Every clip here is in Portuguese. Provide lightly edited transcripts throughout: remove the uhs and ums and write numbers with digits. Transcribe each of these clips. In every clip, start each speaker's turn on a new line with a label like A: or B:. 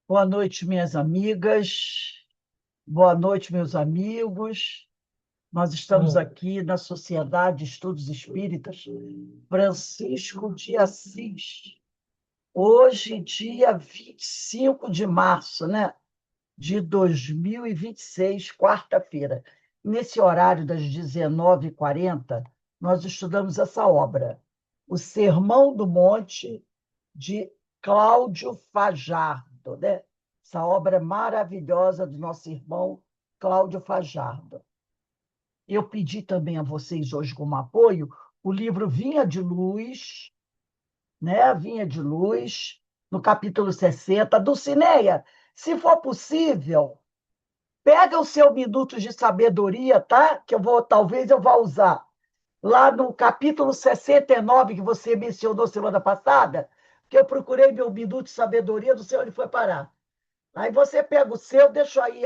A: Boa noite, minhas amigas. Boa noite, meus amigos. Nós estamos aqui na Sociedade de Estudos Espíritas Francisco de Assis. Hoje, dia 25 de março, né? De 2026, quarta-feira. Nesse horário das 19h40, nós estudamos essa obra, O Sermão do Monte, de Cláudio Fajardo, né? Essa obra maravilhosa do nosso irmão Cláudio Fajardo. Eu pedi também a vocês hoje como apoio o livro Vinha de Luz, né? Vinha de Luz, no capítulo 60, Dulcineia, se for possível, pega o seu minuto de sabedoria, tá? Que talvez eu vá usar lá no capítulo 69 que você mencionou semana passada, que eu procurei meu minuto de sabedoria, não sei onde foi parar. Aí você pega o seu, deixa aí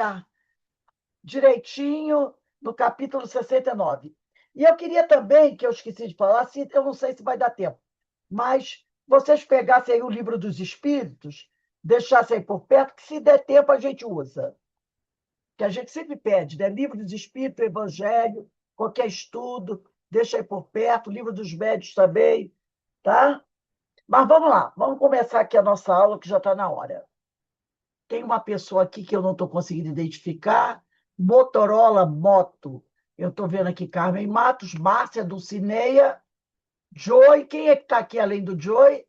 A: direitinho no capítulo 69. E eu queria também, que eu esqueci de falar, eu não sei se vai dar tempo, mas vocês pegassem aí o livro dos Espíritos, deixassem aí por perto, que se der tempo a gente usa. Que a gente sempre pede, né? Livro dos Espíritos, Evangelho, qualquer estudo, deixa aí por perto, livro dos médios também, tá? Mas vamos lá, vamos começar aqui a nossa aula, que já está na hora. Tem uma pessoa aqui que eu não estou conseguindo identificar, Motorola Moto. Eu estou vendo aqui Carmen Matos, Márcia Dulcineia, Joy. Quem é que está aqui além do Joy?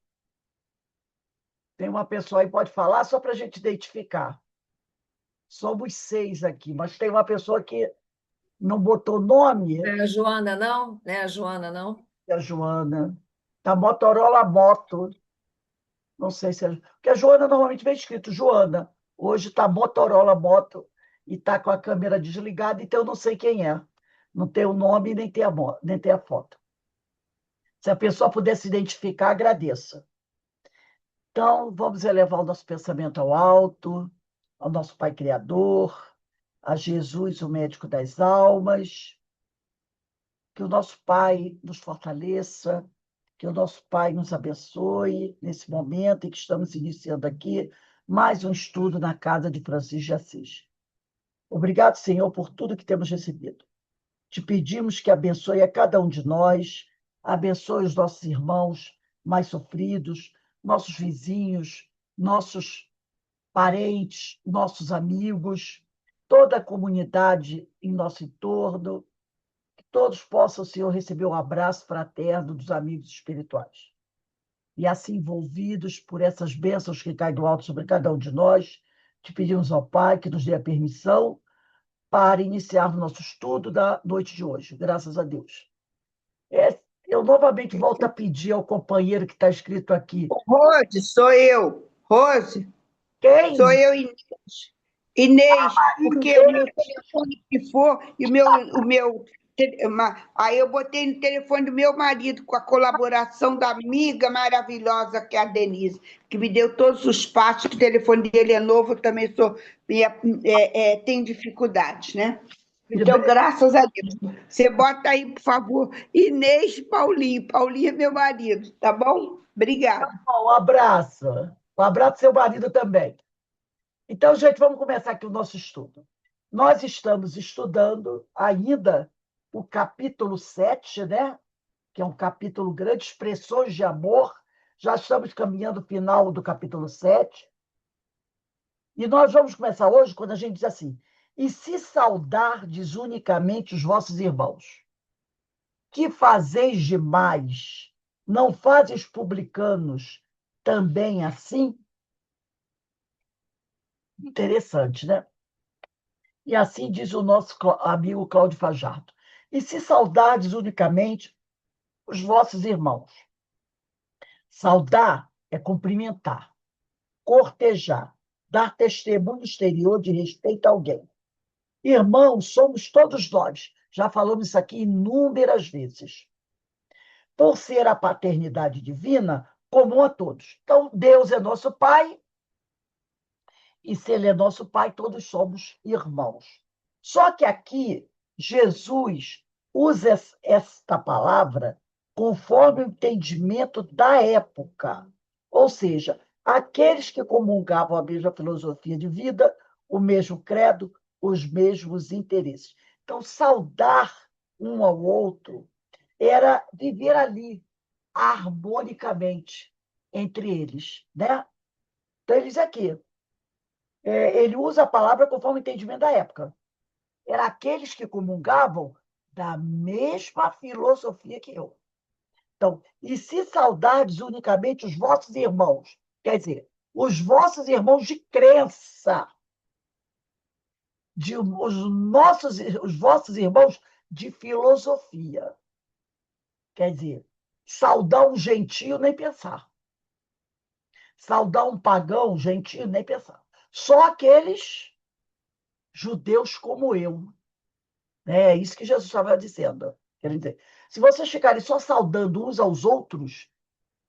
A: Tem uma pessoa aí, pode falar, só para a gente identificar. Somos 6 aqui, mas tem uma pessoa que não botou nome,
B: É a Joana, não? Não é a Joana, não?
A: é a Joana. Tá Motorola Moto. Não sei se é. Porque a Joana normalmente vem escrito Joana. Hoje está Motorola Moto e está com a câmera desligada, então eu não sei quem é. Não tem o nome nem tem nem tem a foto. Se a pessoa puder se identificar, agradeça. Então, vamos elevar o nosso pensamento ao alto, ao nosso Pai Criador, a Jesus, o médico das almas. Que o nosso Pai nos fortaleça, que o nosso Pai nos abençoe nesse momento em que estamos iniciando aqui mais um estudo na casa de Francisco de Assis. Obrigado, Senhor, por tudo que temos recebido. Te pedimos que abençoe a cada um de nós, abençoe os nossos irmãos mais sofridos, nossos vizinhos, nossos parentes, nossos amigos, toda a comunidade em nosso entorno, que todos possam, Senhor, receber o abraço fraterno dos amigos espirituais. E assim, envolvidos por essas bênçãos que caem do alto sobre cada um de nós, te pedimos ao Pai que nos dê a permissão para iniciar o nosso estudo da noite de hoje, graças a Deus. Eu novamente volto a pedir ao companheiro que está escrito aqui.
C: Rose, sou eu. Rose, sou
A: Quem?
C: eu, Inês. Inês, porque o meu
A: Inês.
C: telefone que for, e aí eu botei no telefone do meu marido, com a colaboração da amiga maravilhosa que é a Denise, que me deu todos os passos, que o telefone dele é novo, eu também tenho dificuldades, né? Então, graças a Deus. Você bota aí, por favor, Inês Paulinho. Paulinho é meu marido, tá bom? Obrigada.
A: Um abraço. Um abraço ao seu marido também. Então, gente, vamos começar aqui o nosso estudo. Nós estamos estudando ainda o capítulo 7, né? Que é um capítulo grande, expressões de amor. Já estamos caminhando o final do capítulo 7. E nós vamos começar hoje quando a gente diz assim: e se saudardes unicamente os vossos irmãos, que fazeis demais? Não fazes publicanos também assim? Interessante, né? E assim diz o nosso amigo Cláudio Fajardo. E se saudardes unicamente os vossos irmãos? Saudar é cumprimentar, cortejar, dar testemunho exterior de respeito a alguém. Irmãos, somos todos nós. Já falamos isso aqui inúmeras vezes. Por ser a paternidade divina comum a todos. Então, Deus é nosso Pai, e se Ele é nosso Pai, todos somos irmãos. Só que aqui, Jesus usa esta palavra conforme o entendimento da época. Ou seja, aqueles que comungavam a mesma filosofia de vida, o mesmo credo, os mesmos interesses. Então, saudar um ao outro era viver ali, harmonicamente, entre eles. Né? Então, ele diz aqui, ele usa a palavra conforme o entendimento da época. Eram aqueles que comungavam da mesma filosofia que eu. Então, e se saudardes unicamente os vossos irmãos, quer dizer, os vossos irmãos de crença, os vossos irmãos de filosofia. Quer dizer, saudar um gentio, nem pensar. Saudar um pagão, gentio, nem pensar. Só aqueles judeus como eu. É isso que Jesus estava dizendo. Quer dizer, se vocês ficarem só saudando uns aos outros,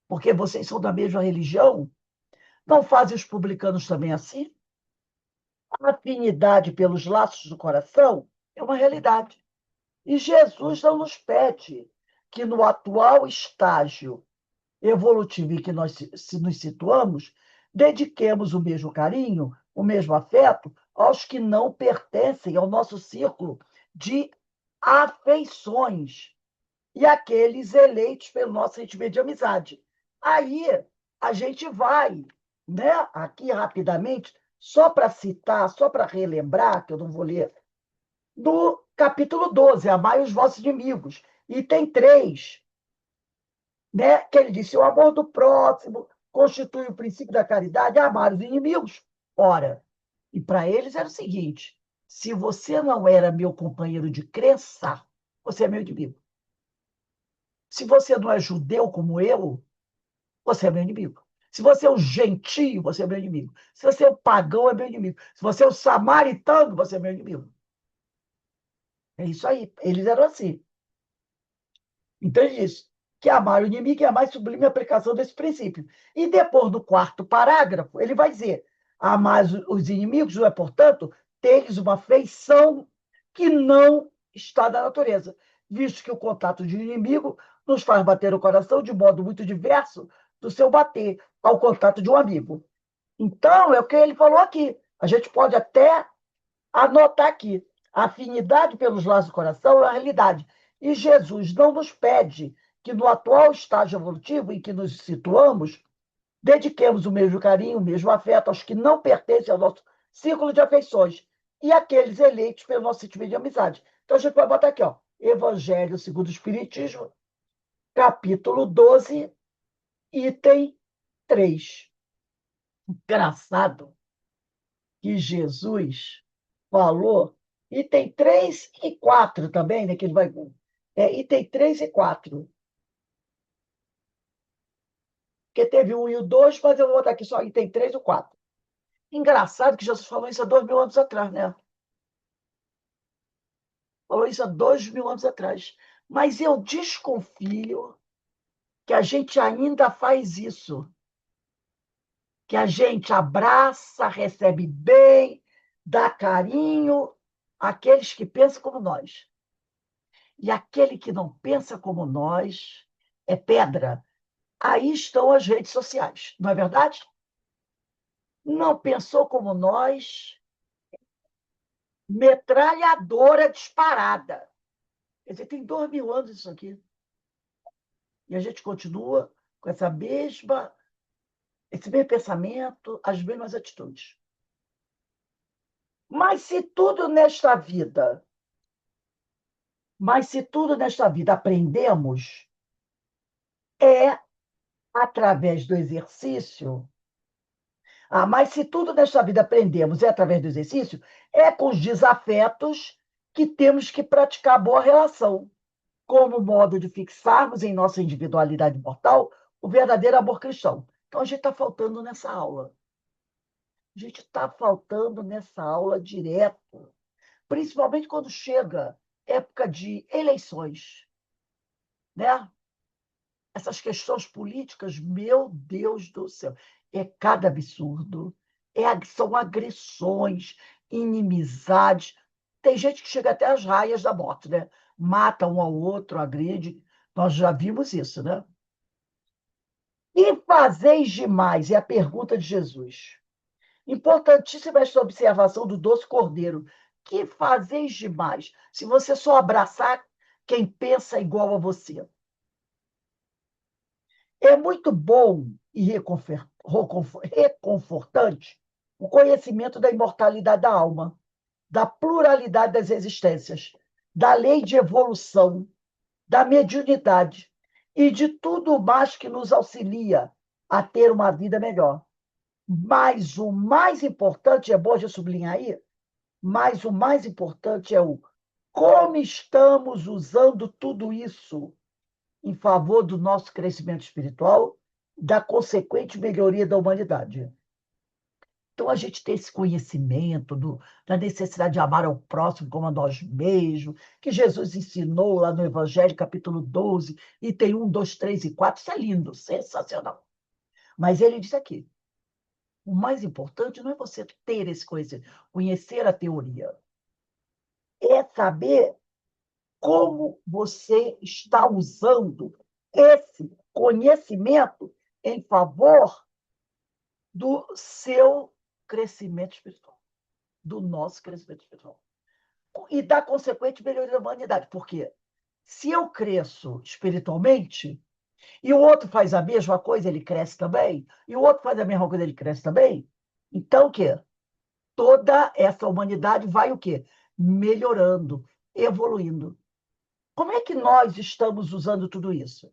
A: porque vocês são da mesma religião, não fazem os publicanos também assim? A afinidade pelos laços do coração é uma realidade. E Jesus não nos pede que, no atual estágio evolutivo em que nós nos situamos, dediquemos o mesmo carinho, o mesmo afeto aos que não pertencem ao nosso círculo de afeições e aqueles eleitos pelo nosso sentimento de amizade. Aí a gente vai, né, aqui rapidamente, só para citar, só para relembrar, que eu não vou ler, do capítulo 12, amai os vossos inimigos. E tem três, né, que ele disse, o amor do próximo constitui o princípio da caridade, amar os inimigos. Ora, e para eles era o seguinte, se você não era meu companheiro de crença, você é meu inimigo. Se você não é judeu como eu, você é meu inimigo. Se você é um gentio, você é meu inimigo. Se você é um pagão, é meu inimigo. Se você é um samaritano, você é meu inimigo. É isso aí. Eles eram assim. Então, ele diz que amar o inimigo é a mais sublime aplicação desse princípio. E depois, no quarto parágrafo, ele vai dizer: amar os inimigos não é, portanto, ter-lhes uma feição que não está na natureza, visto que o contato de um inimigo nos faz bater o coração de modo muito diverso do seu bater ao contato de um amigo. Então, é o que ele falou aqui. A gente pode até anotar aqui. A afinidade pelos laços do coração é uma realidade. E Jesus não nos pede que, no atual estágio evolutivo em que nos situamos, dediquemos o mesmo carinho, o mesmo afeto aos que não pertencem ao nosso círculo de afeições e aqueles eleitos pelo nosso sentimento de amizade. Então, a gente vai botar aqui, ó, Evangelho segundo o Espiritismo, capítulo 12, item 3. Engraçado que Jesus falou, item 3 e 4 também, né, que ele vai... item 3 e 4. Porque teve o 1 e o 2, mas eu vou botar aqui só item 3 e 4. Engraçado que Jesus falou isso há 2.000 anos atrás, né? Falou isso há 2.000 anos atrás. Mas eu desconfio que a gente ainda faz isso. Que a gente abraça, recebe bem, dá carinho àqueles que pensam como nós. E aquele que não pensa como nós é pedra. Aí estão as redes sociais, não é verdade? Não pensou como nós, metralhadora disparada. Quer dizer, tem 2.000 anos isso aqui. E a gente continua com esse mesmo pensamento, as mesmas atitudes. Mas se tudo nesta vida, aprendemos, é através do exercício. Mas se tudo nesta vida aprendemos é através do exercício, é com os desafetos que temos que praticar boa relação, como modo de fixarmos em nossa individualidade mortal o verdadeiro amor cristão. Então, a gente está faltando nessa aula. A gente está faltando nessa aula direto, principalmente quando chega época de eleições, né? Essas questões políticas, meu Deus do céu, é cada absurdo, são agressões, inimizades. Tem gente que chega até às raias da morte, né? Mata um ao outro, agride. Nós já vimos isso, né? E fazeis demais? É a pergunta de Jesus. Importantíssima esta observação do doce cordeiro. Que fazeis demais? Se você só abraçar quem pensa igual a você. É muito bom e reconfortante o conhecimento da imortalidade da alma, da pluralidade das existências, da lei de evolução, da mediunidade e de tudo mais que nos auxilia a ter uma vida melhor. Mas o mais importante, é bom de sublinhar aí, mas o mais importante é o como estamos usando tudo isso em favor do nosso crescimento espiritual, da consequente melhoria da humanidade. Então, a gente tem esse conhecimento da necessidade de amar ao próximo como a nós mesmos, que Jesus ensinou lá no Evangelho, capítulo 12, e tem 1, 2, 3 e 4. Isso é lindo, sensacional. Mas ele diz aqui, o mais importante não é você ter esse conhecimento, conhecer a teoria, é saber como você está usando esse conhecimento em favor do seu crescimento espiritual, do nosso crescimento espiritual. E da consequente melhoria da humanidade. Porque se eu cresço espiritualmente e o outro faz a mesma coisa, ele cresce também, e o outro faz a mesma coisa, ele cresce também, então o quê? Toda essa humanidade vai o quê? Melhorando, evoluindo. Como é que nós estamos usando tudo isso?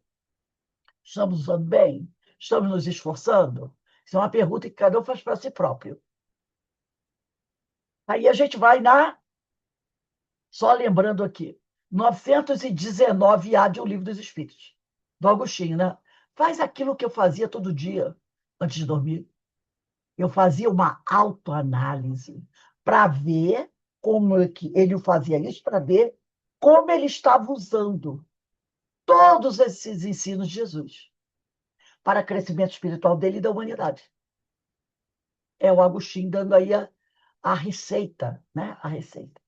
A: Estamos usando bem? Estamos nos esforçando? Isso é uma pergunta que cada um faz para si próprio. Aí a gente vai só lembrando aqui, 919A de O Livro dos Espíritos, do Agostinho, né? Faz aquilo que eu fazia todo dia antes de dormir. Eu fazia uma autoanálise para ver como ele fazia isso, para ver como ele estava usando todos esses ensinos de Jesus para crescimento espiritual dele e da humanidade. É o Agostinho dando aí a receita, né? A receita.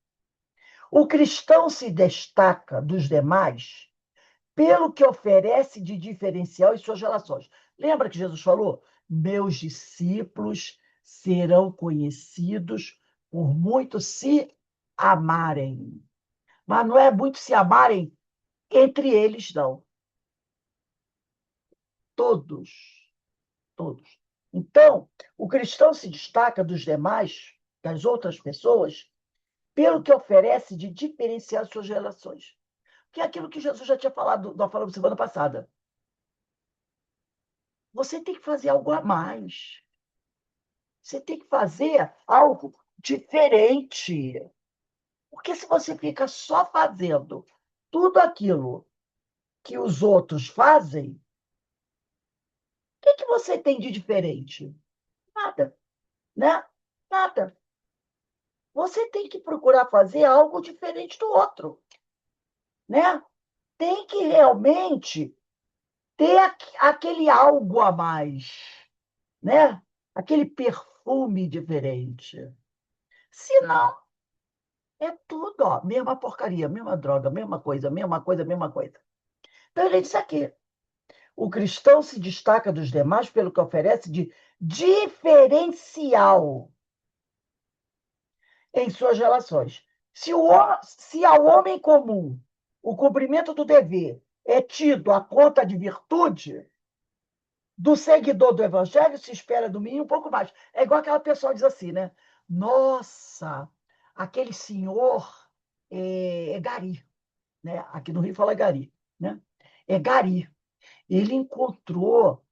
A: O cristão se destaca dos demais pelo que oferece de diferencial em suas relações. Lembra que Jesus falou? Meus discípulos serão conhecidos por muito se amarem. Mas não é muito se amarem entre eles, não. Todos. Todos. Então, o cristão se destaca dos demais, das outras pessoas, pelo que oferece de diferenciar suas relações. Que é aquilo que Jesus já tinha falado, nós falamos semana passada. Você tem que fazer algo a mais. Você tem que fazer algo diferente. Porque se você fica só fazendo tudo aquilo que os outros fazem, o que você tem de diferente? Nada, né? Nada. Você tem que procurar fazer algo diferente do outro, né? Tem que realmente ter aquele algo a mais, né? Aquele perfume diferente. Se não, é tudo, ó, mesma porcaria, mesma droga, mesma coisa, mesma coisa, mesma coisa. Então ele disse aqui, o cristão se destaca dos demais pelo que oferece de diferencial em suas relações. Se ao homem comum o cumprimento do dever é tido à conta de virtude, do seguidor do evangelho se espera do mim um pouco mais. É igual aquela pessoa que diz assim, né? Nossa, aquele senhor é Gari, né? Aqui no Rio fala Gari, né? É Gari. Ele encontrou,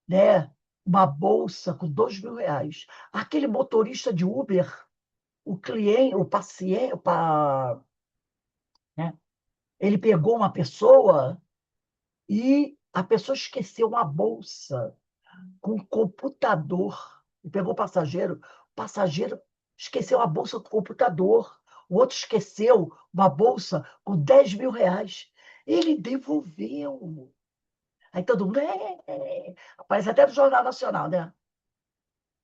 A: né, uma bolsa com R$ 2.000. Aquele motorista de Uber, o cliente, o paciente, né? Ele pegou uma pessoa e a pessoa esqueceu uma bolsa com um computador. E pegou o passageiro esqueceu a bolsa com o computador. O outro esqueceu uma bolsa com R$ 10.000. Ele devolveu. Aí todo mundo. Aparece até no Jornal Nacional, né?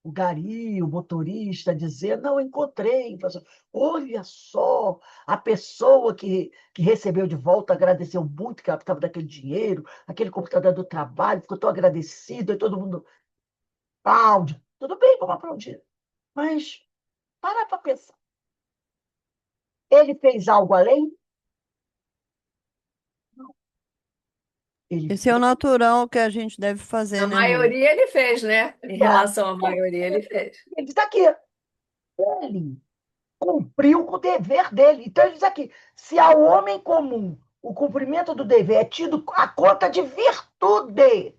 A: o gari, o motorista, dizer, não, encontrei. Olha só, a pessoa que recebeu de volta agradeceu muito que ela estava daquele dinheiro, aquele computador do trabalho, ficou tão agradecido, e todo mundo aplaude. Tudo bem, vamos aplaudir. Mas para pensar. Ele fez algo além? Não. Ele
D: Esse é o
A: fez
D: natural que a gente deve fazer,
B: A
D: né, mãe?
B: maioria ele fez, né? Em
A: nada.
B: relação à maioria, ele fez.
A: Ele está aqui. Ele cumpriu com o dever dele. Então, ele diz aqui: se ao homem comum o cumprimento do dever é tido a conta de virtude,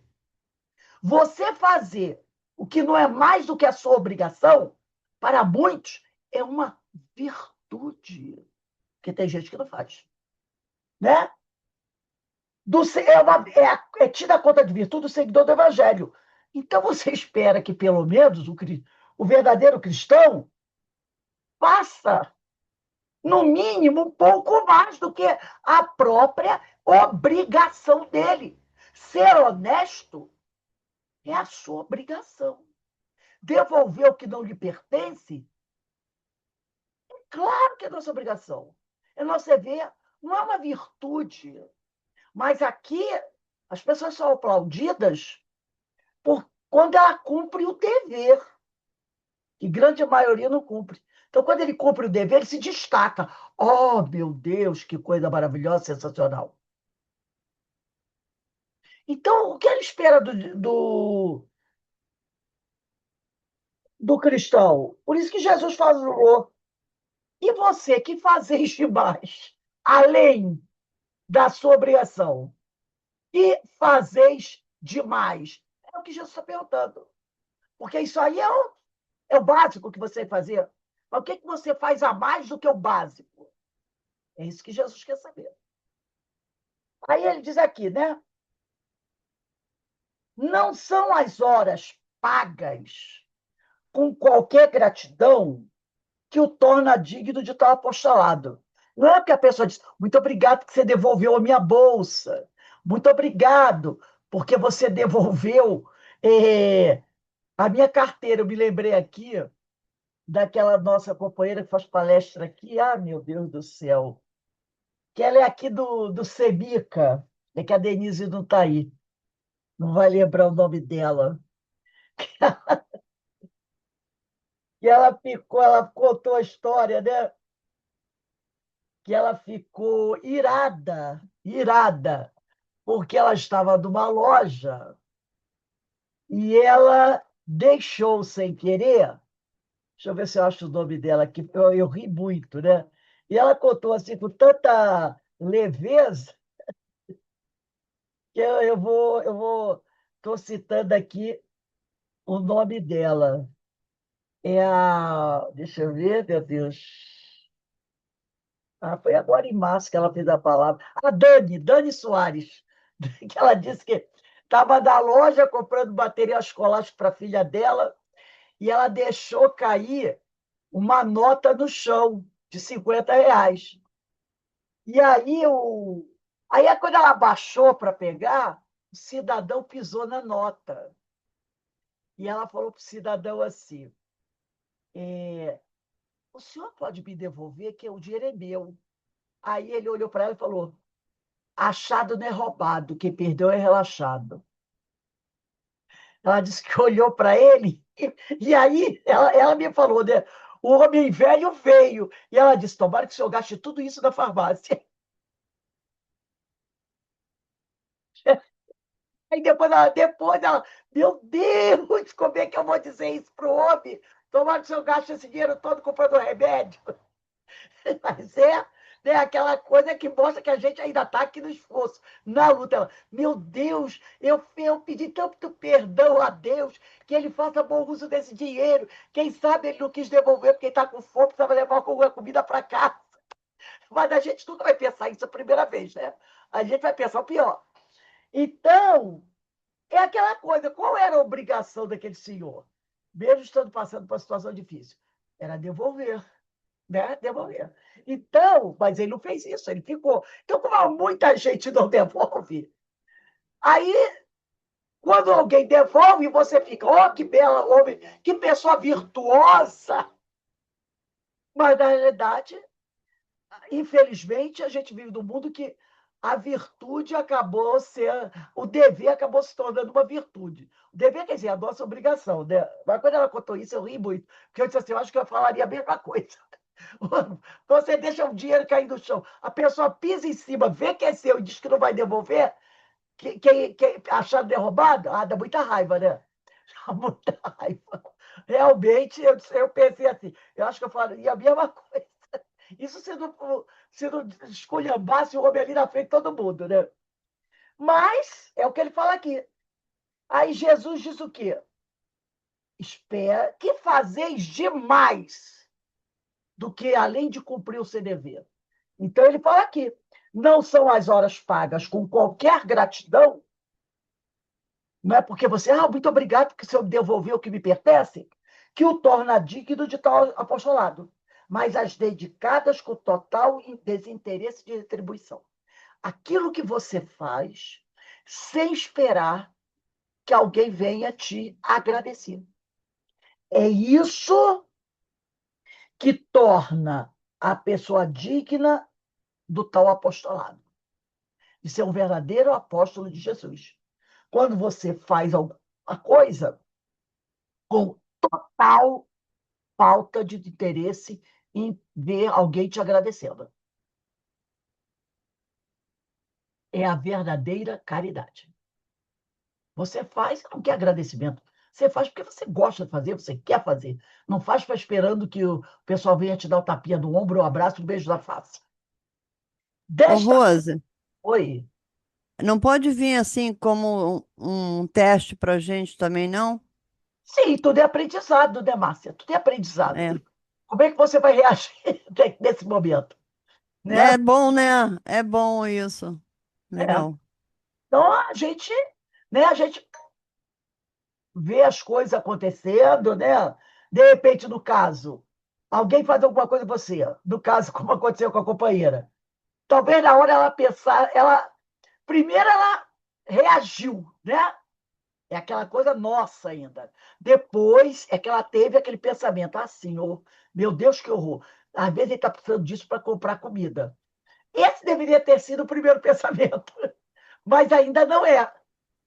A: você fazer o que não é mais do que a sua obrigação, para muitos, é uma virtude. Porque tem gente que não faz. Né? É tida a conta de virtude do seguidor do evangelho. Então, você espera que, pelo menos, o verdadeiro cristão faça no mínimo, um pouco mais do que a própria obrigação dele. Ser honesto é a sua obrigação. Devolver o que não lhe pertence, claro que é nossa obrigação. É nosso dever, não é uma virtude. Mas aqui, as pessoas são aplaudidas quando ela cumpre o dever, que grande maioria não cumpre. Então, quando ele cumpre o dever, ele se destaca. Oh, meu Deus, que coisa maravilhosa, sensacional. Então, o que ele espera do cristão? Por isso que Jesus falou: e você, que fazeis demais, além da sua obrigação? Que fazeis demais? É o que Jesus está perguntando. Porque isso aí é o básico que você fazer. Mas o que você faz a mais do que o básico? É isso que Jesus quer saber. Aí ele diz aqui, né? Não são as horas pagas com qualquer gratidão que o torna digno de tal apostolado. Não é porque a pessoa diz, muito obrigado que você devolveu a minha bolsa, muito obrigado porque você devolveu a minha carteira. Eu me lembrei aqui daquela nossa companheira que faz palestra aqui, ah, meu Deus do céu, que ela é aqui do Semica, é que a Denise não está aí, não vai lembrar o nome dela. E ela contou a história, né? Que ela ficou irada, porque ela estava numa loja e ela deixou sem querer. Deixa eu ver se eu acho o nome dela aqui, eu ri muito, né? E ela contou assim com tanta leveza que estou citando aqui o nome dela. Deixa eu ver, meu Deus. Foi agora em março que ela fez a palavra. A Dani Soares, que ela disse que estava na loja comprando material escolar para a filha dela e ela deixou cair uma nota no chão de R$ 50. E aí, quando ela baixou para pegar, o cidadão pisou na nota. E ela falou para o cidadão assim: o senhor pode me devolver, que o dinheiro é meu. Aí ele olhou para ela e falou: achado não é roubado, quem perdeu é relaxado. Ela disse que olhou para ele, e aí ela me falou, né? O homem velho veio. E ela disse: tomara que o senhor gaste tudo isso na farmácia. Aí depois ela, meu Deus, como é que eu vou dizer isso para o homem? Tomara que o senhor gaste esse dinheiro todo comprando remédio. Mas né, aquela coisa que mostra que a gente ainda está aqui no esforço, na luta. Ela, meu Deus, eu pedi tanto perdão a Deus que ele faça bom uso desse dinheiro. Quem sabe ele não quis devolver porque está com fome, precisava levar alguma comida para casa. Mas a gente nunca vai pensar isso a primeira vez, né? A gente vai pensar o pior. Então, é aquela coisa, qual era a obrigação daquele senhor? Mesmo estando passando por uma situação difícil? Era devolver, né? Devolver. Então, mas ele não fez isso, ele ficou. Então, como muita gente não devolve, aí Quando alguém devolve, você fica, oh, que bela homem, que pessoa virtuosa. Mas, na realidade, infelizmente, a gente vive num mundo que a virtude acabou sendo, o dever acabou se tornando uma virtude. O dever quer dizer a nossa obrigação, né? Mas quando ela contou isso, eu ri muito, porque eu disse assim, eu acho que eu falaria a mesma coisa. Você deixa o dinheiro cair no chão, a pessoa pisa em cima, vê que é seu e diz que não vai devolver, que achar derrubado, dá muita raiva, né? Dá muita raiva. Realmente, eu pensei assim, eu acho que eu falaria a mesma coisa. Isso se não esculhambasse o homem ali na frente de todo mundo, né? Mas é o que ele fala aqui. Aí Jesus diz o quê? Espera, que fazeis demais do que além de cumprir o seu dever. Então ele fala aqui, não são as horas pagas com qualquer gratidão, não é porque você, muito obrigado que o senhor devolveu o que me pertence, que o torna digno de tal apostolado, mas as dedicadas com total desinteresse de retribuição. Aquilo que você faz sem esperar que alguém venha te agradecer. É isso que torna a pessoa digna do tal apostolado, de ser um verdadeiro apóstolo de Jesus. Quando você faz alguma coisa com total falta de interesse em ver alguém te agradecendo. É a verdadeira caridade. Você faz, não quer agradecimento. Você faz porque você gosta de fazer, você quer fazer. Não faz para esperando que o pessoal venha te dar o tapinha do ombro, o abraço, o beijo da face.
D: Ô,
A: Desta.
D: Rose,
A: Oi.
D: não pode vir assim como um teste para gente também, não?
A: Sim, tudo é aprendizado, né, Márcia? Tudo é aprendizado.
D: É.
A: Como é que você vai reagir nesse momento? Né?
D: É bom, né? É bom isso.
A: É.
D: Legal.
A: Então, a gente vê as coisas acontecendo, né? De repente, no caso, alguém faz alguma coisa com você. No caso, como aconteceu com a companheira. Talvez na hora ela pensar, primeiro ela reagiu, né? É aquela coisa nossa ainda. Depois é que ela teve aquele pensamento, senhor, meu Deus, que horror. Às vezes ele está precisando disso para comprar comida. Esse deveria ter sido o primeiro pensamento, mas ainda não é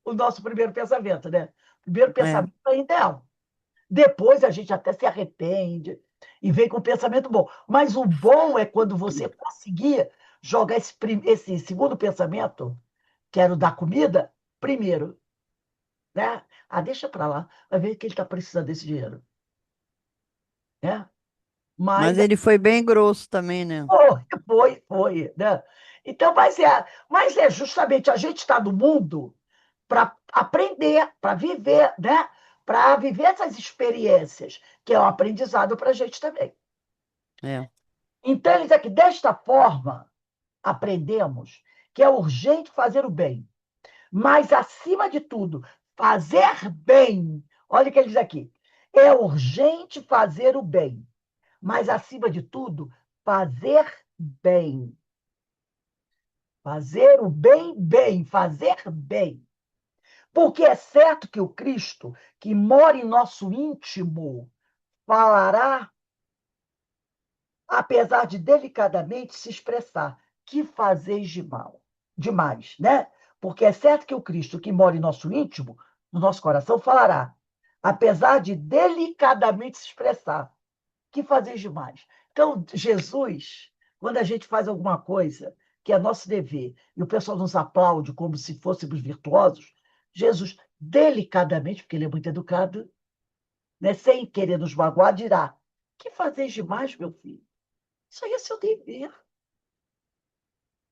A: o nosso primeiro pensamento, né? O primeiro
D: É.
A: pensamento ainda é. Depois a gente até se arrepende e vem com um pensamento bom. Mas o bom é quando você conseguir jogar esse segundo pensamento, quero dar comida, primeiro, né? Deixa para lá, vai ver que ele está precisando desse dinheiro, né?
D: Mas
A: Mas
D: ele foi bem grosso também, né?
A: foi, né? Então, mas é justamente a gente está no mundo para aprender, para viver, né? Para viver essas experiências, que é um aprendizado para a gente também.
D: É.
A: Então, ele diz aqui, desta forma, aprendemos que é urgente fazer o bem, mas, acima de tudo, fazer bem. Olha o que ele diz aqui. É urgente fazer o bem, mas, acima de tudo, fazer bem. Fazer o bem, bem, fazer bem. Porque é certo que o Cristo, que mora em nosso íntimo, falará, apesar de delicadamente se expressar, que fazeis de mal, demais, né? Porque é certo que o Cristo, que mora em nosso íntimo, no nosso coração, falará, apesar de delicadamente se expressar, que fazeis demais. Então, Jesus, quando a gente faz alguma coisa que é nosso dever, e o pessoal nos aplaude como se fôssemos virtuosos, Jesus, delicadamente, porque ele é muito educado, né, sem querer nos magoar, dirá, que fazeis demais, meu filho? Isso aí é seu dever.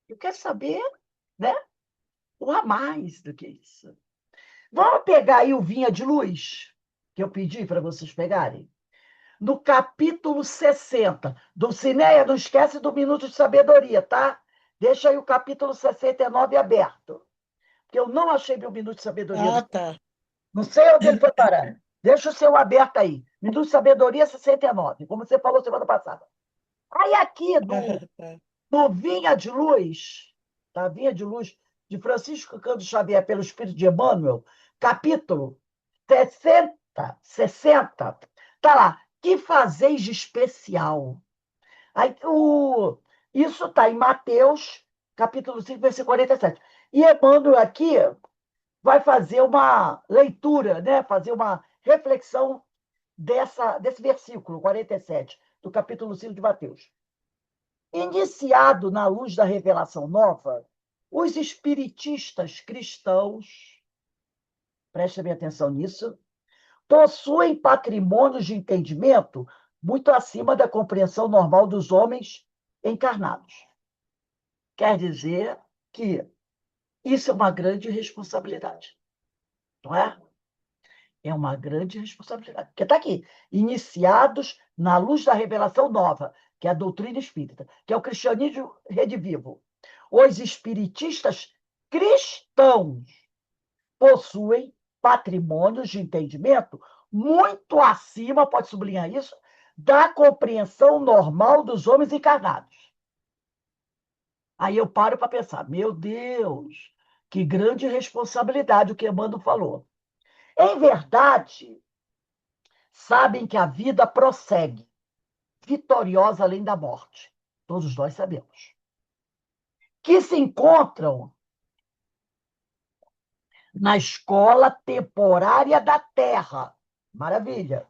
A: Eu quero saber, né? O a mais do que isso. Vamos pegar aí o Vinha de Luz, que eu pedi para vocês pegarem. No capítulo 60 do Cineia, não esquece do Minuto de Sabedoria, tá? Deixa aí o capítulo 69 aberto. Porque eu não achei meu Minuto de Sabedoria.
E: Ah, tá.
A: Não sei onde ele foi parar. Deixa o seu aberto aí. Minuto de Sabedoria 69, como você falou semana passada. Aí aqui,
E: Tá.
A: no Vinha de Luz, tá? Vinha de Luz, de Francisco Cândido Xavier, pelo Espírito de Emmanuel, capítulo 60, tá lá. Que fazeis de especial? Aí, isso está em Mateus, capítulo 5, versículo 47. E Emmanuel aqui vai fazer uma leitura, né? Fazer uma reflexão desse versículo 47, do capítulo 5 de Mateus. Iniciado na luz da revelação nova, os espiritistas cristãos, prestem atenção nisso, possuem patrimônios de entendimento muito acima da compreensão normal dos homens encarnados. Quer dizer que isso é uma grande responsabilidade, não é? É uma grande responsabilidade. Porque está aqui, iniciados na luz da revelação nova, que é a doutrina espírita, que é o cristianismo redivivo. Os espiritistas cristãos possuem patrimônios de entendimento muito acima, pode sublinhar isso, da compreensão normal dos homens encarnados. Aí eu paro para pensar, meu Deus, que grande responsabilidade o que Emmanuel falou. Em verdade, sabem que a vida prossegue, vitoriosa além da morte. Todos nós sabemos. Que se encontram na escola temporária da Terra. Maravilha.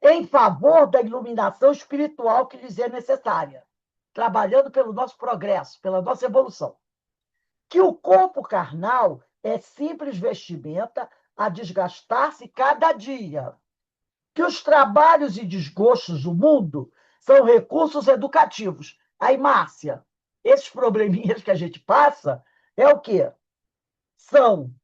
A: Em favor da iluminação espiritual que lhes é necessária, trabalhando pelo nosso progresso, pela nossa evolução. Que o corpo carnal é simples vestimenta a desgastar-se cada dia. Que os trabalhos e desgostos do mundo são recursos educativos. Aí, Márcia, esses probleminhas que a gente passa é o quê? São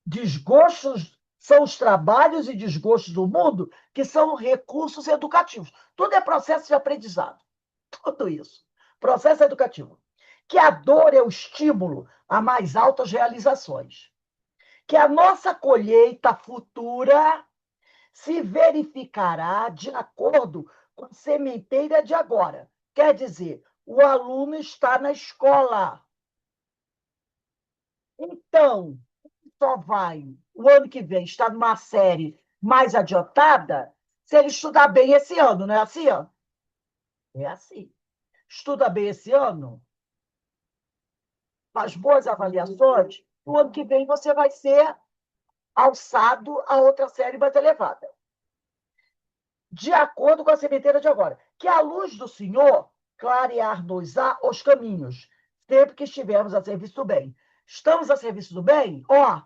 A: desgostos, são os trabalhos e desgostos do mundo que são recursos educativos. Tudo é processo de aprendizado. Tudo isso. Processo educativo. Que a dor é o estímulo a mais altas realizações. Que a nossa colheita futura se verificará de acordo com a sementeira de agora. Quer dizer, o aluno está na escola. Então, só vai, o ano que vem, estar numa série mais adiantada se ele estudar bem esse ano, não é assim? Ó? É assim. Estuda bem esse ano, faz boas avaliações, no ano que vem você vai ser alçado a outra série mais elevada. De acordo com a sementeira de agora. Que a luz do Senhor clarear-nos-á os caminhos, sempre que estivermos a serviço do bem. Estamos a serviço do bem? Ó,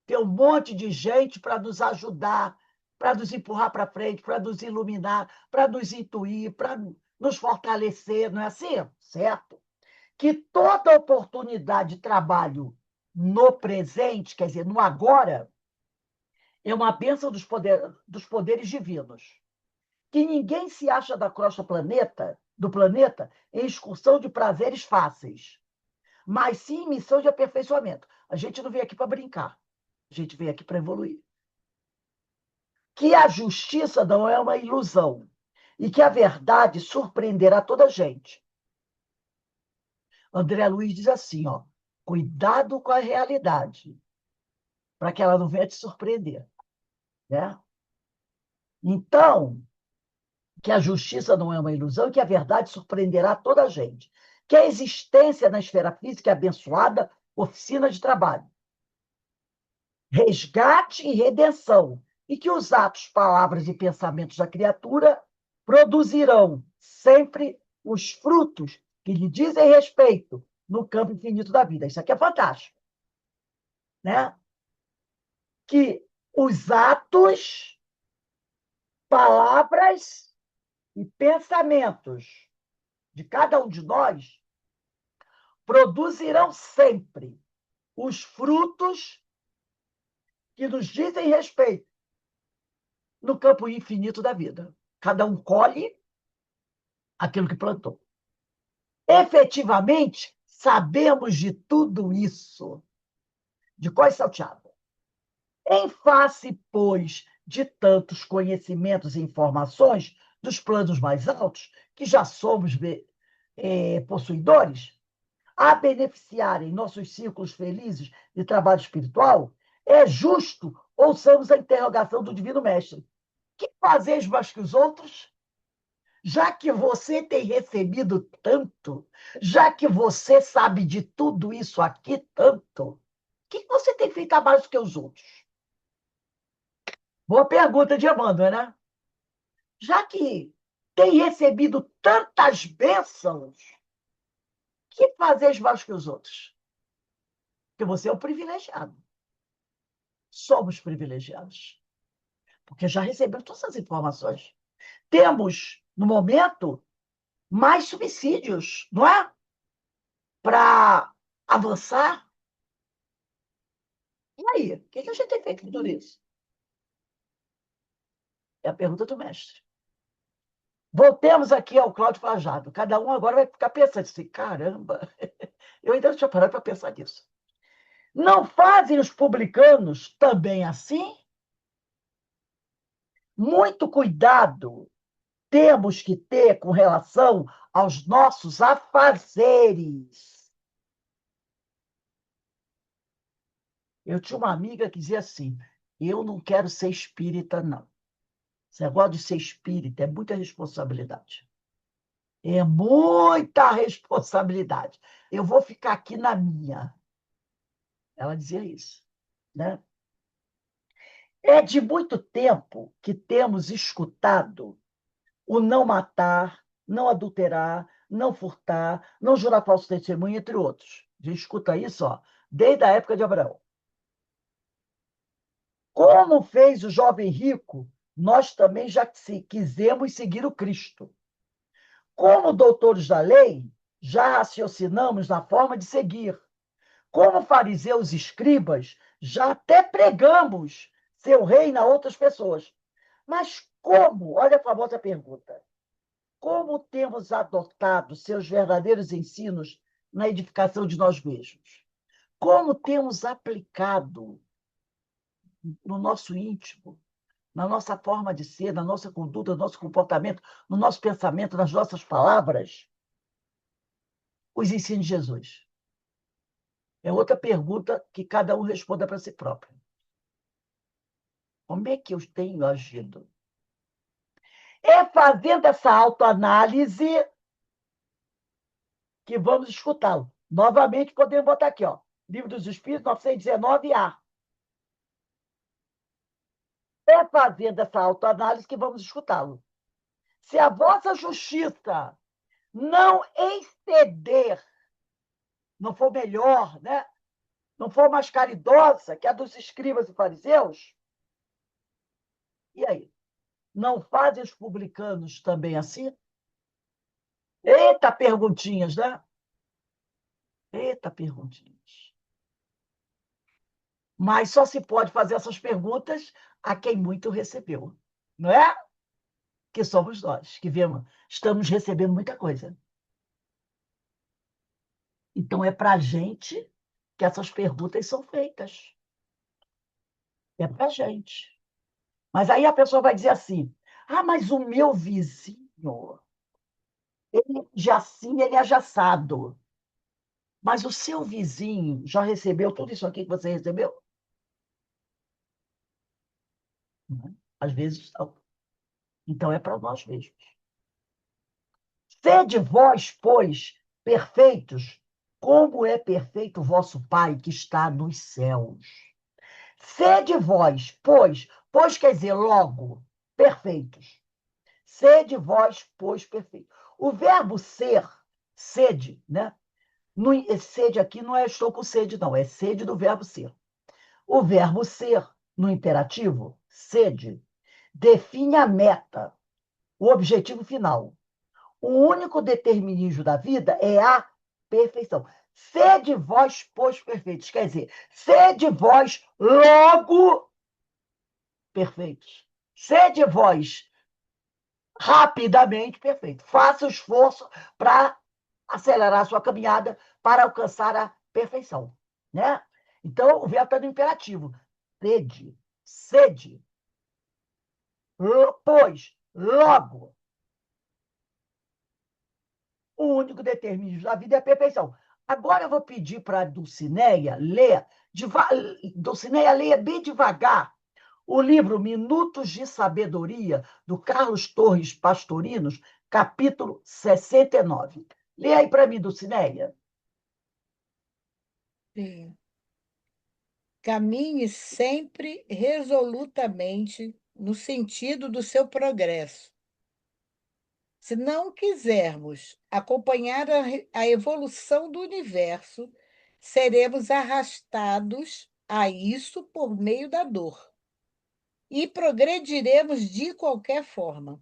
A: tem um monte de gente para nos ajudar, para nos empurrar para frente, para nos iluminar, para nos intuir, para nos fortalecer, não é assim? Certo? Que toda oportunidade de trabalho no presente, quer dizer, no agora, é uma bênção dos poderes divinos. Que ninguém se acha da crosta do planeta em excursão de prazeres fáceis, mas sim em missão de aperfeiçoamento. A gente não veio aqui para brincar, a gente veio aqui para evoluir. Que a justiça não é uma ilusão e que a verdade surpreenderá toda a gente. André Luiz diz assim, ó, cuidado com a realidade, para que ela não venha te surpreender. Né? Então, que a justiça não é uma ilusão e que a verdade surpreenderá toda a gente. Que a existência na esfera física é abençoada oficina de trabalho. Resgate e redenção. E que os atos, palavras e pensamentos da criatura produzirão sempre os frutos que lhe dizem respeito no campo infinito da vida. Isso aqui é fantástico. Né? Que os atos, palavras e pensamentos de cada um de nós produzirão sempre os frutos que nos dizem respeito no campo infinito da vida. Cada um colhe aquilo que plantou. Efetivamente, sabemos de tudo isso, de cor salteada. Em face, pois, de tantos conhecimentos e informações dos planos mais altos, que já somos possuidores, a beneficiarem nossos círculos felizes de trabalho espiritual, É justo ouçamos a interrogação do Divino Mestre. Que fazeis mais que os outros? Já que você tem recebido tanto, já que você sabe de tudo isso aqui tanto, o que você tem feito a mais do que os outros? Boa pergunta de Emmanuel, né? Já que tem recebido tantas bênçãos, que fazeis mais que os outros? Porque você é um privilegiado. Somos privilegiados. Porque já recebemos todas as informações. Temos, no momento, mais subsídios, não é? Para avançar. E aí? O que a gente tem feito com tudo isso? É a pergunta do mestre. Voltemos aqui ao Cláudio Fajado. Cada um agora vai ficar pensando assim, caramba, eu ainda não tinha parado para pensar nisso. Não fazem os publicanos também assim? Muito cuidado temos que ter com relação aos nossos afazeres. Eu tinha uma amiga que dizia assim, eu não quero ser espírita, não. Esse negócio de ser espírita é muita responsabilidade. É muita responsabilidade. Eu vou ficar aqui na minha. Ela dizia isso, né? É de muito tempo que temos escutado o não matar, não adulterar, não furtar, não jurar falso testemunho, entre outros. A gente escuta isso, ó, desde a época de Abraão. Como fez o jovem rico, nós também já quisemos seguir o Cristo. Como doutores da lei, já raciocinamos na forma de seguir. Como fariseus e escribas, já até pregamos seu reino a outras pessoas. Mas como? Olha a famosa pergunta. Como temos adotado seus verdadeiros ensinos na edificação de nós mesmos? Como temos aplicado no nosso íntimo, na nossa forma de ser, na nossa conduta, no nosso comportamento, no nosso pensamento, nas nossas palavras, os ensinos de Jesus? É outra pergunta que cada um responda para si próprio. Como é que eu tenho agido? É fazendo essa autoanálise que vamos escutá-lo. Novamente, podemos botar aqui, ó, Livro dos Espíritos, 919A. É fazendo essa autoanálise que vamos escutá-lo. Se a vossa justiça não exceder, não for melhor, né? Não for mais caridosa que a dos escribas e fariseus, e aí? Não fazem os publicanos também assim? Eita, perguntinhas, né? Eita, perguntinhas. Mas só se pode fazer essas perguntas a quem muito recebeu, não é? Que somos nós, que vemos, estamos recebendo muita coisa. Então, é para a gente que essas perguntas são feitas. É para a gente. Mas aí a pessoa vai dizer assim, mas o meu vizinho, ele já sim, ele é jaçado. Mas o seu vizinho já recebeu tudo isso aqui que você recebeu? Não. Às vezes não. Então é para nós mesmos. Sede vós, pois, perfeitos, como é perfeito o vosso Pai que está nos céus. Sede vós, pois quer dizer logo, perfeitos. Sede vós, pois, perfeitos. O verbo ser, sede, né? Sede aqui não é estou com sede, não, é sede do verbo ser. O verbo ser, no imperativo, sede, define a meta, o objetivo final. O único determinismo da vida é a perfeição. Sede vós, pois, perfeitos. Quer dizer, sede vós logo perfeitos. Sede vós rapidamente perfeitos. Faça o esforço para acelerar a sua caminhada para alcançar a perfeição, né? Então, o verbo está no imperativo. Sede, pois, logo. O único determinismo da vida é a perfeição. Agora eu vou pedir para a Dulcineia ler, Dulcineia, leia bem devagar o livro Minutos de Sabedoria, do Carlos Torres Pastorinos, capítulo 69. Lê aí para mim, Dulcineia.
E: Sim. Caminhe sempre resolutamente no sentido do seu progresso. Se não quisermos acompanhar a evolução do universo, seremos arrastados a isso por meio da dor. E progrediremos de qualquer forma.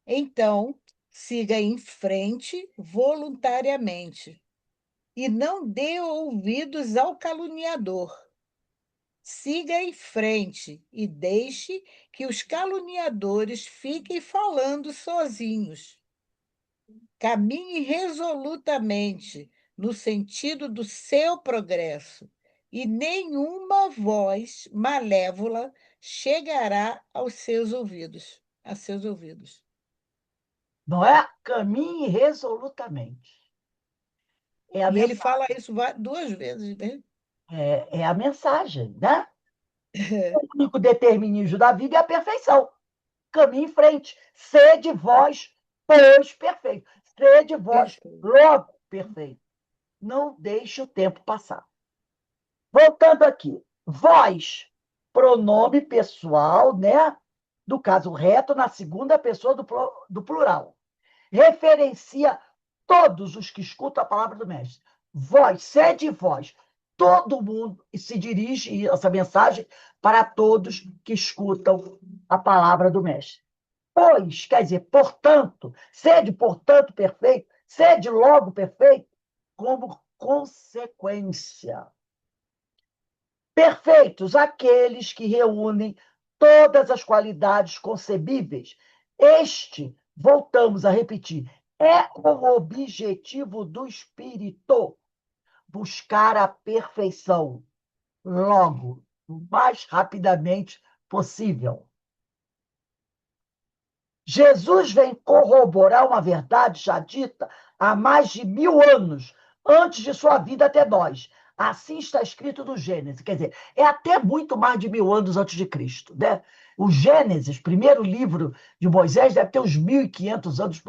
E: Então, siga em frente voluntariamente e não dê ouvidos ao caluniador. Siga em frente e deixe que os caluniadores fiquem falando sozinhos. Caminhe resolutamente no sentido do seu progresso e nenhuma voz malévola chegará aos seus ouvidos, a seus ouvidos.
A: Não é? Caminhe resolutamente. É a
E: E ele
A: mensagem.
E: fala isso duas vezes, né?
A: É a mensagem, né? O único determinismo da vida é a perfeição. Caminhe em frente. Sede vós, pois, perfeito. Sede vós,
E: Perfeito.
A: logo, perfeito. Não deixe o tempo passar. Voltando aqui. Vós, pronome pessoal, né? Do caso reto, na segunda pessoa do plural. Referencia todos os que escutam a palavra do mestre. Vós, sede vós. Todo mundo se dirige essa mensagem para todos que escutam a palavra do mestre. Pois, quer dizer, portanto, sede, portanto, perfeito, sede logo perfeito, como consequência. Perfeitos aqueles que reúnem todas as qualidades concebíveis. Este, voltamos a repetir, é o objetivo do espírito, buscar a perfeição, logo, o mais rapidamente possível. Jesus vem corroborar uma verdade já dita há mais de 1000 anos, antes de sua vida até nós. Assim está escrito no Gênesis. Quer dizer, é até muito mais de 1000 anos antes de Cristo, né? O Gênesis, primeiro livro de Moisés, deve ter uns 1500 anos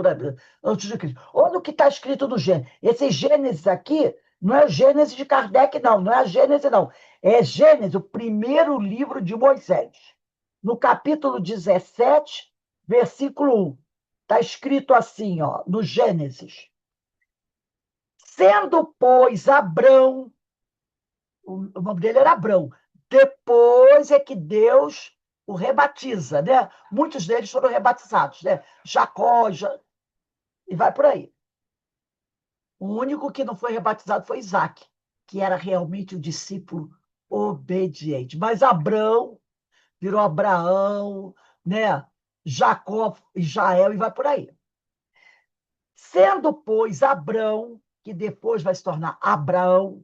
A: antes de Cristo. Olha o que está escrito no Gênesis. Esse Gênesis aqui não é o Gênesis de Kardec, não. Não é a Gênesis, não. É Gênesis, o primeiro livro de Moisés. No capítulo 17, versículo 1. Está escrito assim, ó, no Gênesis. Sendo, pois, Abrão, o nome dele era Abrão, depois é que Deus o rebatiza, né? Muitos deles foram rebatizados, né? Jacó, e vai por aí. O único que não foi rebatizado foi Isaac, que era realmente o discípulo obediente. Mas Abrão virou Abraão, né? Jacó, Israel, e vai por aí. Sendo, pois, Abrão, que depois vai se tornar Abraão,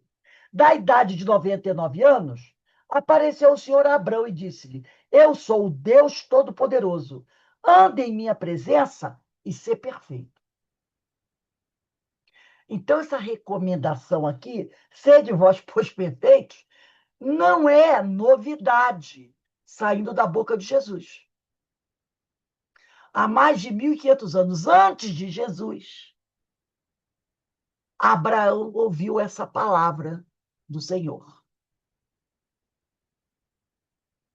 A: da idade de 99 anos, apareceu o Senhor a Abrão e disse-lhe: Eu sou o Deus Todo-Poderoso. Ande em minha presença e ser perfeito. Então, essa recomendação aqui, sede vós, pois, perfeitos, não é novidade saindo da boca de Jesus. Há mais de 1500 anos antes de Jesus, Abraão ouviu essa palavra do Senhor.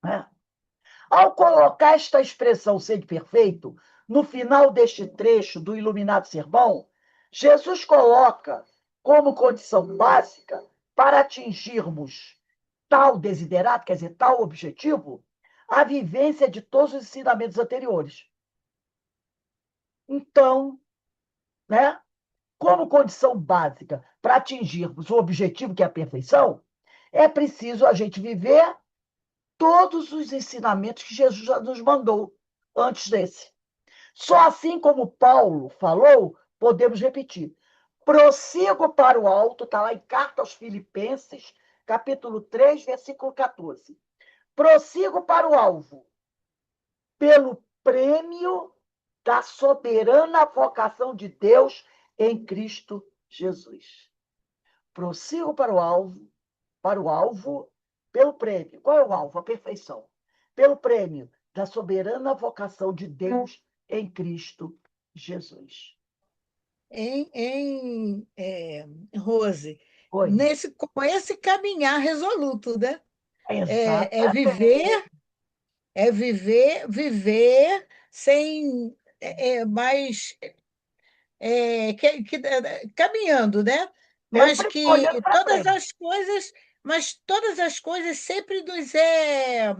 A: Né? Ao colocar esta expressão ser perfeito, no final deste trecho do Iluminado Sermão, Jesus coloca como condição básica para atingirmos tal desiderato, quer dizer, tal objetivo, a vivência de todos os ensinamentos anteriores. Então, né, como condição básica para atingirmos o objetivo, que é a perfeição, é preciso a gente viver todos os ensinamentos que Jesus já nos mandou antes desse. Só assim como Paulo falou, podemos repetir. Prossigo para o alto, está lá em Carta aos Filipenses, capítulo 3, versículo 14. Prossigo para o alvo, pelo prêmio da soberana vocação de Deus em Cristo Jesus. Prossigo para o alvo, pelo prêmio. Qual é o alvo? A perfeição. Pelo prêmio da soberana vocação de Deus em Cristo Jesus.
E: Rose,
A: Oi.
E: com esse caminhar resoluto, né? É, é
A: Exatamente.
E: viver sem mais caminhando, né? Mas
A: Sempre
E: que
A: olhando para frente.
E: todas as coisas sempre nos é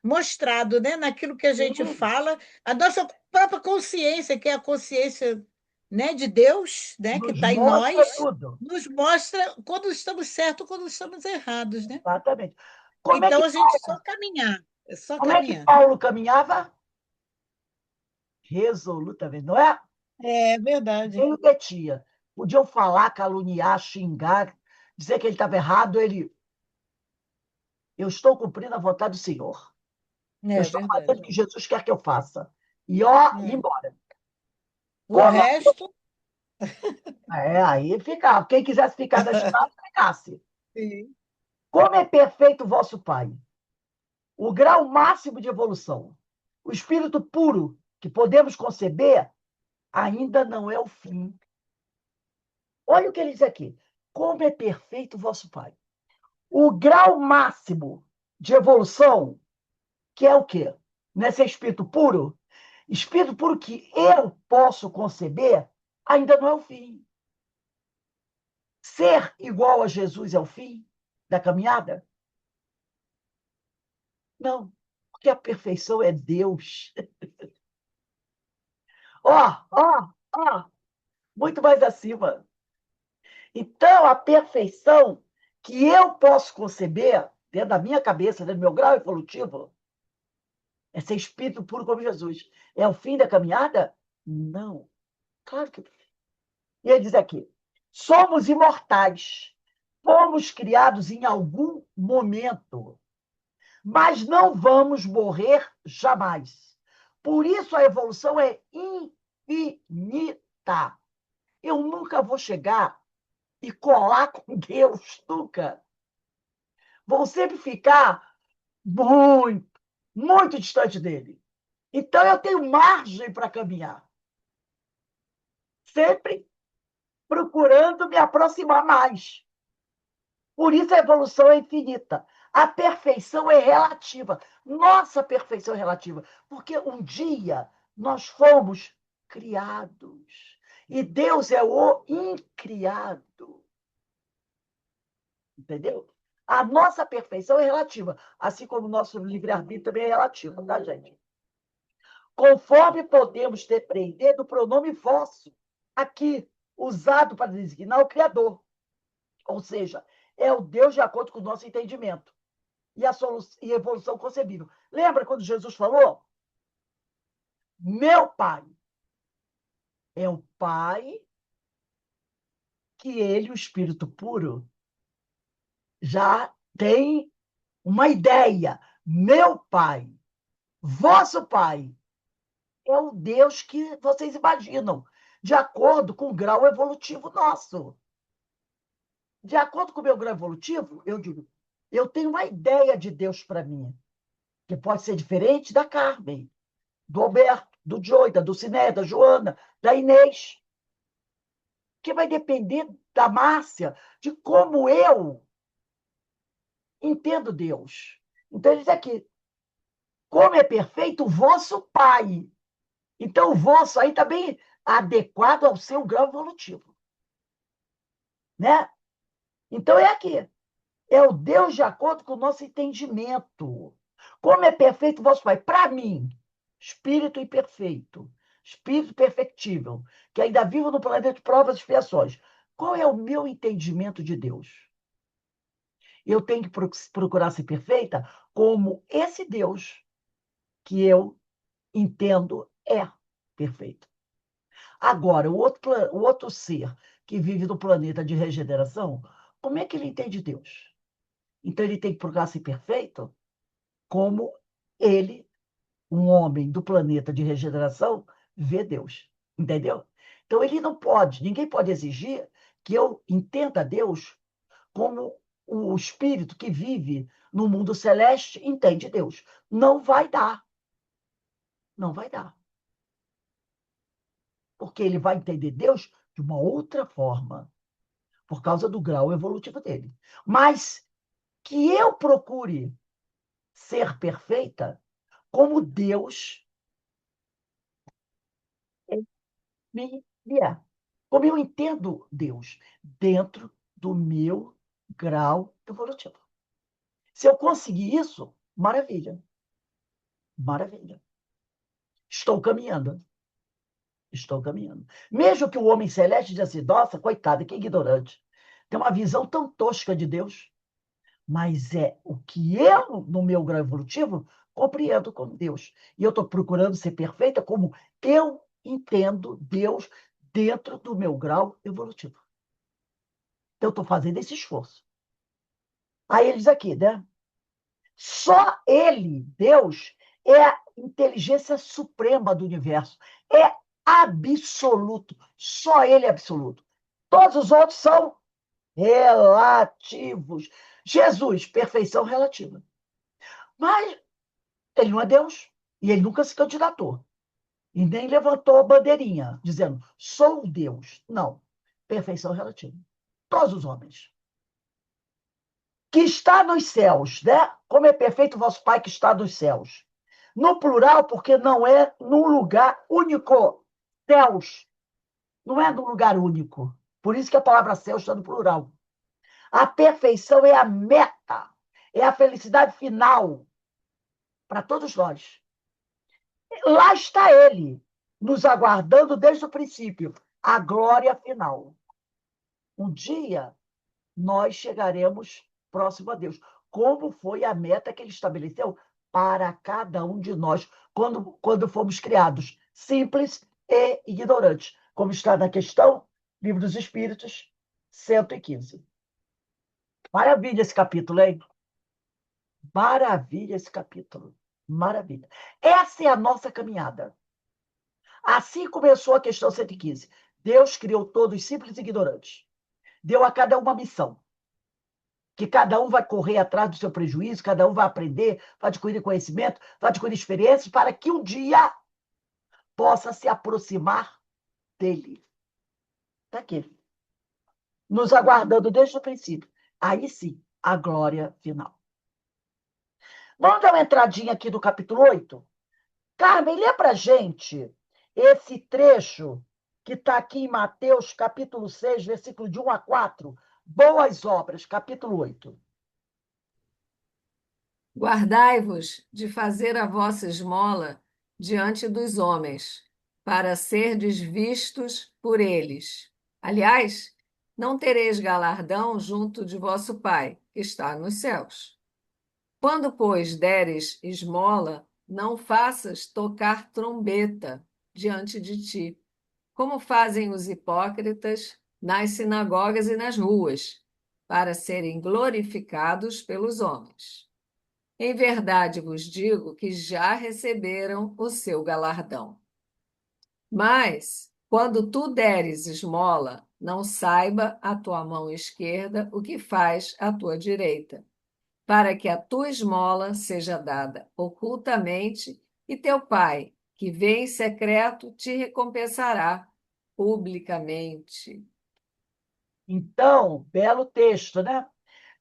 E: mostrado, né? Naquilo que a gente
A: Sim,
E: fala, a nossa própria consciência, que é a consciência, né, de Deus, né, que
A: nos
E: está em
A: mostra
E: nós,
A: tudo.
E: nos mostra quando estamos certos, quando estamos errados, né?
A: Exatamente. Como é
E: Então
A: que,
E: a gente só caminhar, é só
A: como é que
E: caminhar.
A: Paulo caminhava? Resolutamente, não é?
E: É verdade.
A: Nem o metia. Podiam falar, caluniar, xingar, dizer que ele estava errado. Eu estou cumprindo a vontade do Senhor. Eu
E: É
A: estou fazendo
E: verdade.
A: o que Jesus quer que eu faça. E ó,
E: É.
A: embora.
E: O
A: Como
E: resto,
A: aí ficava. Quem quisesse ficar da estrada, ficasse.
E: sim.
A: Como é perfeito o vosso Pai. O grau máximo de evolução. O espírito puro que podemos conceber ainda não é o fim. Olha o que ele diz aqui. Como é perfeito o vosso Pai. O grau máximo de evolução, que é o quê? Nesse espírito puro? Espírito puro que eu posso conceber, ainda não é o fim. Ser igual a Jesus é o fim da caminhada? Não, porque a perfeição é Deus. Ó, muito mais acima. Então, a perfeição que eu posso conceber, dentro da minha cabeça, dentro do meu grau evolutivo, é ser espírito puro como Jesus. É o fim da caminhada? Não. Claro que não. E ele diz aqui: somos imortais. Fomos criados em algum momento, mas não vamos morrer jamais. Por isso a evolução é infinita. Eu nunca vou chegar e colar com Deus, nunca. Vou sempre ficar muito, muito distante dele. Então eu tenho margem para caminhar. Sempre procurando me aproximar mais. Por isso a evolução é infinita. A perfeição é relativa. Nossa perfeição é relativa. Porque um dia nós fomos criados. E Deus é o incriado. Entendeu? A nossa perfeição é relativa. Assim como o nosso livre-arbítrio também é relativo, tá, gente? Conforme podemos depreender do pronome vosso, aqui usado para designar o Criador. Ou seja, é o Deus de acordo com o nosso entendimento e a evolução concebível. Lembra quando Jesus falou? Meu Pai é o Pai que ele, o Espírito puro, já tem uma ideia. Meu Pai, vosso Pai, é o Deus que vocês imaginam, de acordo com o grau evolutivo nosso. De acordo com o meu grau evolutivo, eu digo, eu tenho uma ideia de Deus para mim, que pode ser diferente da Carmen, do Alberto, do Joy, da Dulcinea, da Joana, da Inês, que vai depender da Márcia, de como eu entendo Deus. Então, ele diz aqui, como é perfeito o vosso Pai. Então, o vosso aí está bem adequado ao seu grau evolutivo. Né? Então, é aqui. É o Deus de acordo com o nosso entendimento. Como é perfeito o vosso Pai? Para mim, espírito imperfeito, espírito perfectível, que ainda vivo no planeta de provas e expiações. Qual é o meu entendimento de Deus? Eu tenho que procurar ser perfeita como esse Deus que eu entendo é perfeito. Agora, o outro ser que vive no planeta de regeneração, como é que ele entende Deus? Então, ele tem que procurar ser perfeito como ele, um homem do planeta de regeneração, vê Deus. Entendeu? Então, ele não pode, ninguém pode exigir que eu entenda Deus como o espírito que vive no mundo celeste entende Deus. Não vai dar. Não vai dar. Porque ele vai entender Deus de uma outra forma, por causa do grau evolutivo dele. Mas que eu procure ser perfeita como Deus me é. Como eu entendo Deus dentro do meu grau evolutivo. Se eu conseguir isso, maravilha. Maravilha. Estou caminhando. Estou caminhando. Mesmo que o homem celeste diga assim, nossa, coitado, que ignorante. Tem uma visão tão tosca de Deus. Mas é o que eu, no meu grau evolutivo, compreendo como Deus. E eu estou procurando ser perfeita como eu entendo Deus dentro do meu grau evolutivo. Então, eu estou fazendo esse esforço. Aí ele diz aqui, né? Só ele, Deus, é a inteligência suprema do universo. É absoluto. Só ele é absoluto. Todos os outros são relativos. Jesus, perfeição relativa. Mas ele não é Deus. E ele nunca se candidatou. E nem levantou a bandeirinha, dizendo, sou Deus. Não. Perfeição relativa. Todos os homens. Que está nos céus, né? Como é perfeito o vosso Pai que está nos céus. No plural, porque não é num lugar único. Céus. Não é num lugar único. Por isso que a palavra céu está no plural. A perfeição é a meta. É a felicidade final para todos nós. Lá está ele, nos aguardando desde o princípio. A glória final. Um dia, nós chegaremos próximo a Deus. Como foi a meta que ele estabeleceu para cada um de nós quando fomos criados, simples e ignorantes, como está na questão, Livro dos Espíritos, 115. Maravilha esse capítulo, hein? Maravilha esse capítulo. Maravilha. Essa é a nossa caminhada. Assim começou a questão 115. Deus criou todos simples e ignorantes. Deu a cada um uma missão. Que cada um vai correr atrás do seu prejuízo, cada um vai aprender, vai adquirir conhecimento, vai adquirir experiências, para que um dia possa se aproximar dele. Está aqui. Nos aguardando desde o princípio. Aí sim, a glória final. Vamos dar uma entradinha aqui do capítulo 8? Carmen, lê para a gente esse trecho que está aqui em Mateus, capítulo 6, versículo de 1 a 4. Boas obras, capítulo 8.
B: Guardai-vos de fazer a vossa esmola diante dos homens, para serdes vistos por eles. Aliás, não tereis galardão junto de vosso Pai, que está nos céus. Quando, pois, deres esmola, não faças tocar trombeta diante de ti, como fazem os hipócritas nas sinagogas e nas ruas, para serem glorificados pelos homens. Em verdade vos digo que já receberam o seu galardão. Mas, quando tu deres esmola, não saiba a tua mão esquerda o que faz a tua direita, para que a tua esmola seja dada ocultamente, e teu Pai, que vê em secreto, te recompensará publicamente.
A: Então, belo texto, né?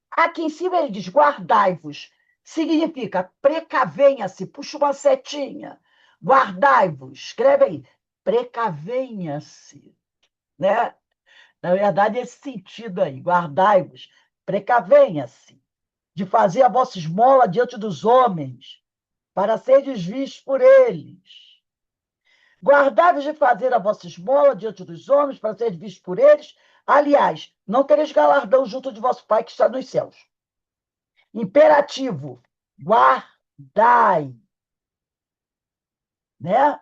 A: Aqui em cima ele diz, guardai-vos. Significa precavenha-se, puxa uma setinha. Guardai-vos, escreve aí, precavenha-se, né? Na verdade, esse sentido aí, guardai-vos, precavenha-se de fazer a vossa esmola diante dos homens, para serdes vistos por eles. Guardai-vos de fazer a vossa esmola diante dos homens, para serdes vistos por eles. Aliás, não tereis galardão junto de vosso Pai que está nos céus. Imperativo, guardai, né?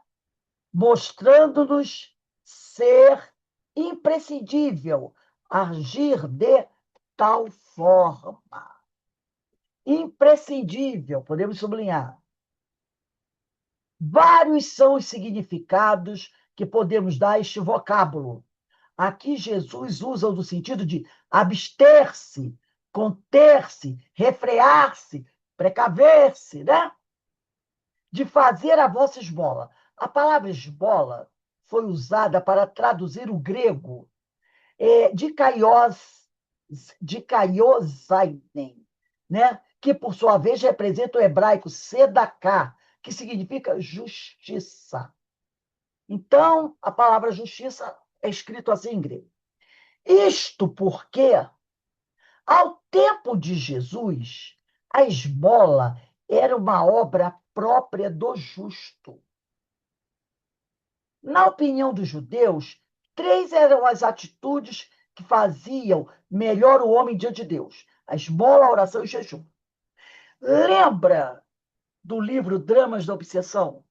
A: Mostrando-nos ser imprescindível agir de tal forma. Imprescindível, podemos sublinhar. Vários são os significados que podemos dar a este vocábulo. Aqui Jesus usa no sentido de abster-se conter-se, refrear-se, precaver-se, né? De fazer a vossa esmola. A palavra esmola foi usada para traduzir o grego de kaiosainen, né? Que, por sua vez, representa o hebraico sedaká, que significa justiça. Então, a palavra justiça é escrito assim em grego. Isto porque, ao tempo de Jesus, a esmola era uma obra própria do justo. Na opinião dos judeus, três eram as atitudes que faziam melhor o homem diante de Deus: a esmola, a oração e o jejum. Lembra do livro Dramas da Obsessão?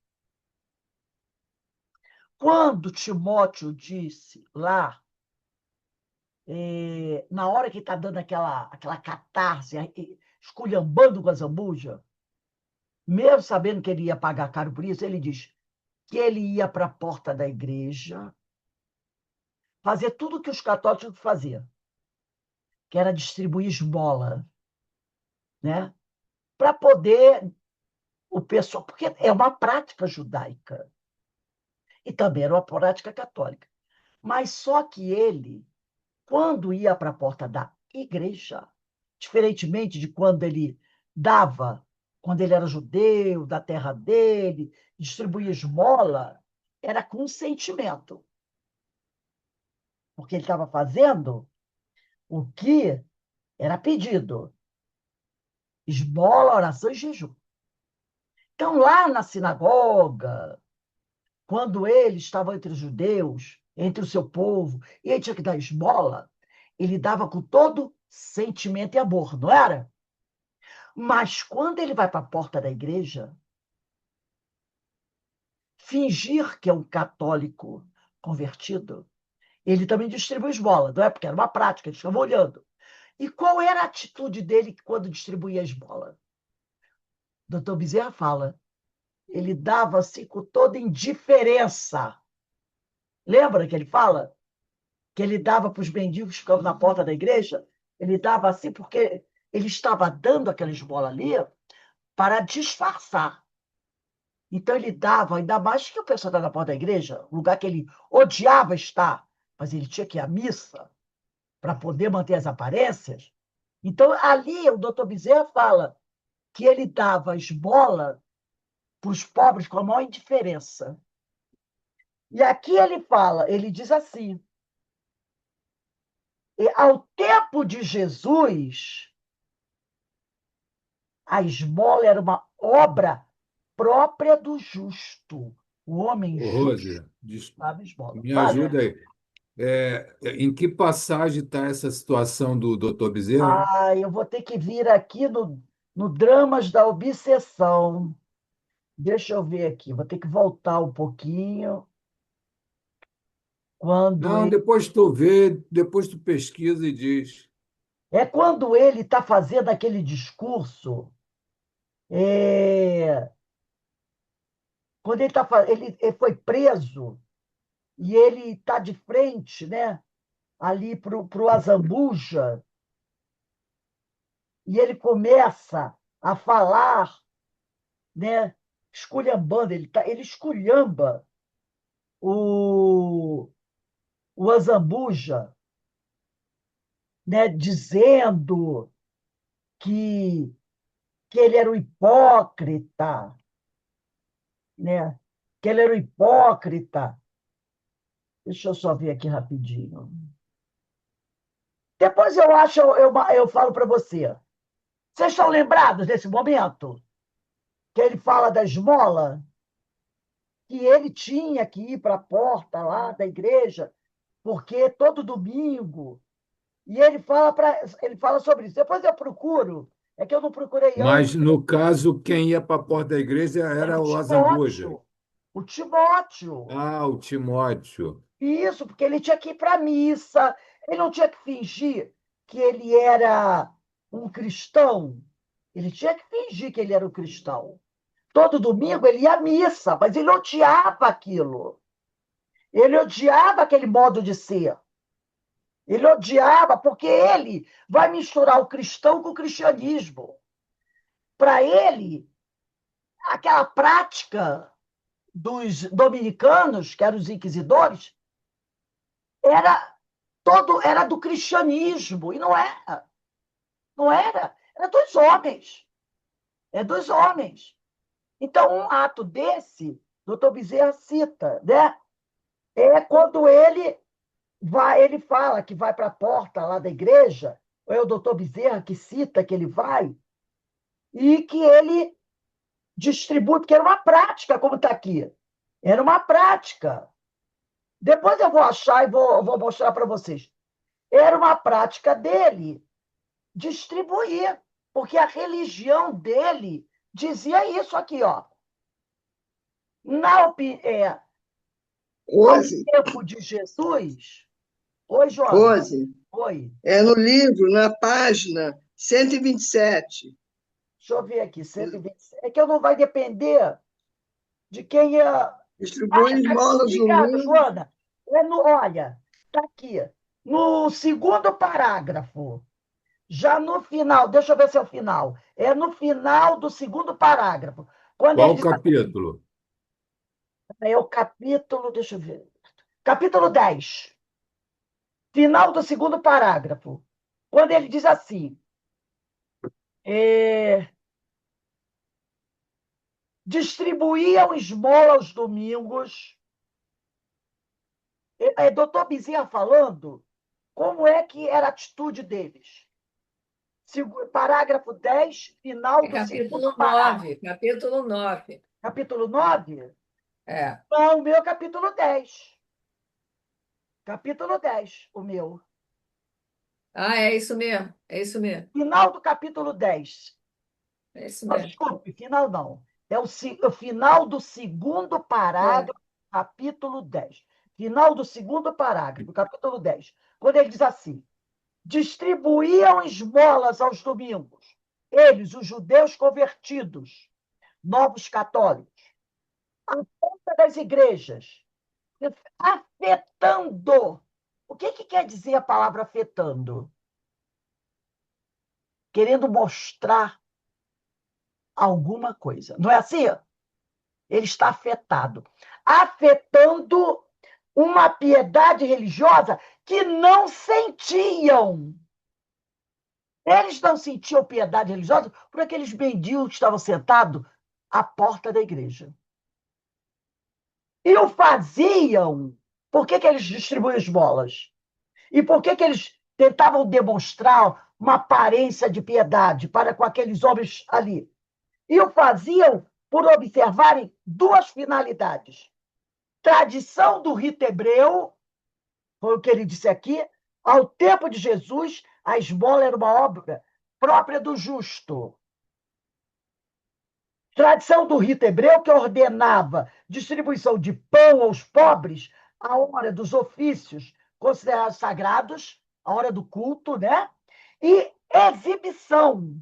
A: Quando Timóteo disse lá, na hora que está dando aquela catarse, esculhambando com a zambuja, mesmo sabendo que ele ia pagar caro por isso, ele diz que ele ia para a porta da igreja fazer tudo o que os católicos faziam, que era distribuir esmola, né? Para poder o pessoal, porque é uma prática judaica e também era uma prática católica. Mas só que ele, quando ia para a porta da igreja, diferentemente de quando ele dava, quando ele era judeu, da terra dele, distribuía esmola, era com sentimento, porque ele estava fazendo o que era pedido: esmola, oração e jejum. Então, lá na sinagoga, quando ele estava entre os judeus, entre o seu povo, e ele tinha que dar esmola, ele dava com todo sentimento e amor, não era? Mas quando ele vai para a porta da igreja, fingir que é um católico convertido, ele também distribui esmola, não é? Porque era uma prática, eles ficavam olhando. E qual era a atitude dele quando distribuía a esmola? O doutor Bezerra fala, ele dava assim com toda indiferença. Lembra que ele fala? Que ele dava para os mendigos que ficavam na porta da igreja? Ele dava assim porque ele estava dando aquela esmola ali para disfarçar. Então ele dava, ainda mais que o pessoal estava na porta da igreja, um lugar que ele odiava estar, mas ele tinha que ir à missa para poder manter as aparências. Então, ali, o doutor Bezerra fala que ele dava esmola para os pobres com a maior indiferença. E aqui ele fala, ele diz assim, ao tempo de Jesus, a esmola era uma obra própria do justo. O homem
F: Ô,
A: justo
F: Rose,
A: dava esmola.
F: me
A: Fale.
F: ajuda aí. Em que passagem está essa situação do doutor Bezerra?
A: Eu vou ter que vir aqui no Dramas da Obsessão. Deixa eu ver aqui, vou ter que voltar um pouquinho. Quando
F: Não,
A: ele,
F: depois tu vê, depois tu pesquisa e diz.
A: quando ele está fazendo aquele discurso, é, quando ele foi preso e ele está de frente, né, ali para o Azambuja, e ele começa a falar, né, esculhambando, ele esculhamba o, o Azambuja, né, dizendo que, que ele era um hipócrita, né, que ele era um hipócrita. Deixa eu só ver aqui rapidinho. Depois eu acho, eu falo para você. Vocês estão lembrados desse momento? Que ele fala da esmola? Que ele tinha que ir para a porta lá da igreja, porque todo domingo. E ele fala sobre isso. Depois eu procuro. É que eu não procurei
F: Mas,
A: antes.
F: no caso, quem ia para a porta da igreja
A: Era
F: era
A: o
F: o Azambuja.
A: Timóteo. O Timóteo.
F: Ah, o Timóteo.
A: Isso, porque ele tinha que ir para a missa. Ele não tinha que fingir que ele era um cristão. Ele tinha que fingir que ele era um cristão. Todo domingo ele ia à missa, mas ele odiava aquilo. Ele odiava aquele modo de ser. Ele odiava porque ele vai misturar o cristão com o cristianismo. Para ele, aquela prática dos dominicanos, que eram os inquisidores, era era do cristianismo, e não era. Não era. Era dos homens. É dos homens. Então, um ato desse, doutor Bezerra cita, né? É quando ele fala que vai para a porta lá da igreja, ou é o doutor Bezerra que cita que ele vai, e que ele distribui, porque era uma prática, como está aqui. Era uma prática. Depois eu vou achar e vou mostrar para vocês. Era uma prática dele distribuir, porque a religião dele dizia isso aqui, ó. No
G: Rose,
A: tempo de Jesus. Oi, Joana.
G: Rose,
A: Oi.
G: é no livro, na página 127.
A: Deixa eu ver aqui, 120. É que eu não vai depender de quem é.
G: Distribui esmolas no
A: Obrigada,
G: mundo.
A: Joana. Olha, está aqui. No segundo parágrafo, já no final, deixa eu ver se é o final. É no final do segundo parágrafo. Quando ele
F: Qual
A: diz,
F: capítulo?
A: é o capítulo, deixa eu ver. Capítulo 10. Final do segundo parágrafo. Quando ele diz assim: é, distribuíam esmola aos domingos. Doutor Bezerra falando como é que era a atitude deles. Parágrafo 10, final
B: É
A: do segundo
B: capítulo
A: parágrafo.
B: 9, capítulo 9.
A: Capítulo 9?
B: É.
A: Não, o meu é capítulo 10. Capítulo 10, o meu.
B: Ah, é isso mesmo, é isso mesmo,
A: Final do capítulo 10.
B: é isso
A: Não,
B: mesmo.
A: desculpe, final não. É o final do segundo
B: É.
A: parágrafo, capítulo 10. Final do segundo parágrafo, capítulo 10. Quando ele diz assim: distribuíam esmolas aos domingos, eles, os judeus convertidos, novos católicos, à porta das igrejas, afetando. O que quer dizer a palavra afetando? Querendo mostrar alguma coisa. Não é assim? Ele está afetado. Afetando uma piedade religiosa que não sentiam. Eles não sentiam piedade religiosa por aqueles mendigos que estavam sentados à porta da igreja. E o faziam. Por que eles distribuíam esmolas? E por que eles tentavam demonstrar uma aparência de piedade para com aqueles homens ali? E o faziam por observarem duas finalidades. Tradição do rito hebreu, foi o que ele disse aqui, ao tempo de Jesus, a esmola era uma obra própria do justo. Tradição do rito hebreu que ordenava distribuição de pão aos pobres à hora dos ofícios considerados sagrados, a hora do culto, né? E exibição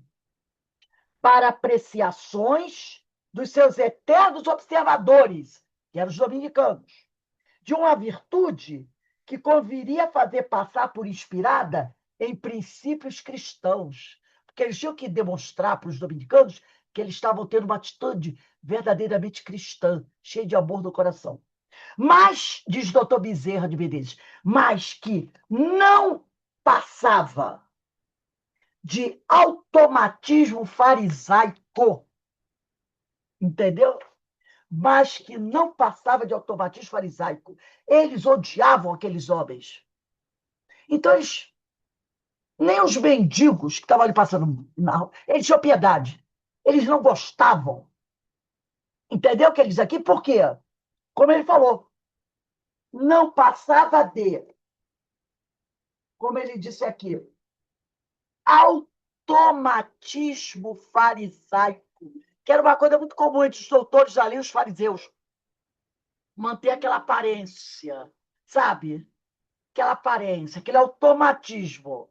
A: para apreciações dos seus eternos observadores, que eram os dominicanos, de uma virtude que conviria fazer passar por inspirada em princípios cristãos, porque eles tinham que demonstrar para os dominicanos que eles estavam tendo uma atitude verdadeiramente cristã, cheia de amor no coração. Mas, diz doutor Bezerra de Menezes, mas que não passava de automatismo farisaico, entendeu? Mas que não passava de automatismo farisaico. Eles odiavam aqueles homens. Então, nem os mendigos que estavam ali passando na rua, eles tinham piedade. Eles não gostavam. Entendeu o que ele diz aqui? Por quê? Como ele falou, não passava de, como ele disse aqui, automatismo farisaico, que era uma coisa muito comum entre os doutores da lei e os fariseus. Manter aquela aparência, sabe? Aquela aparência, aquele automatismo.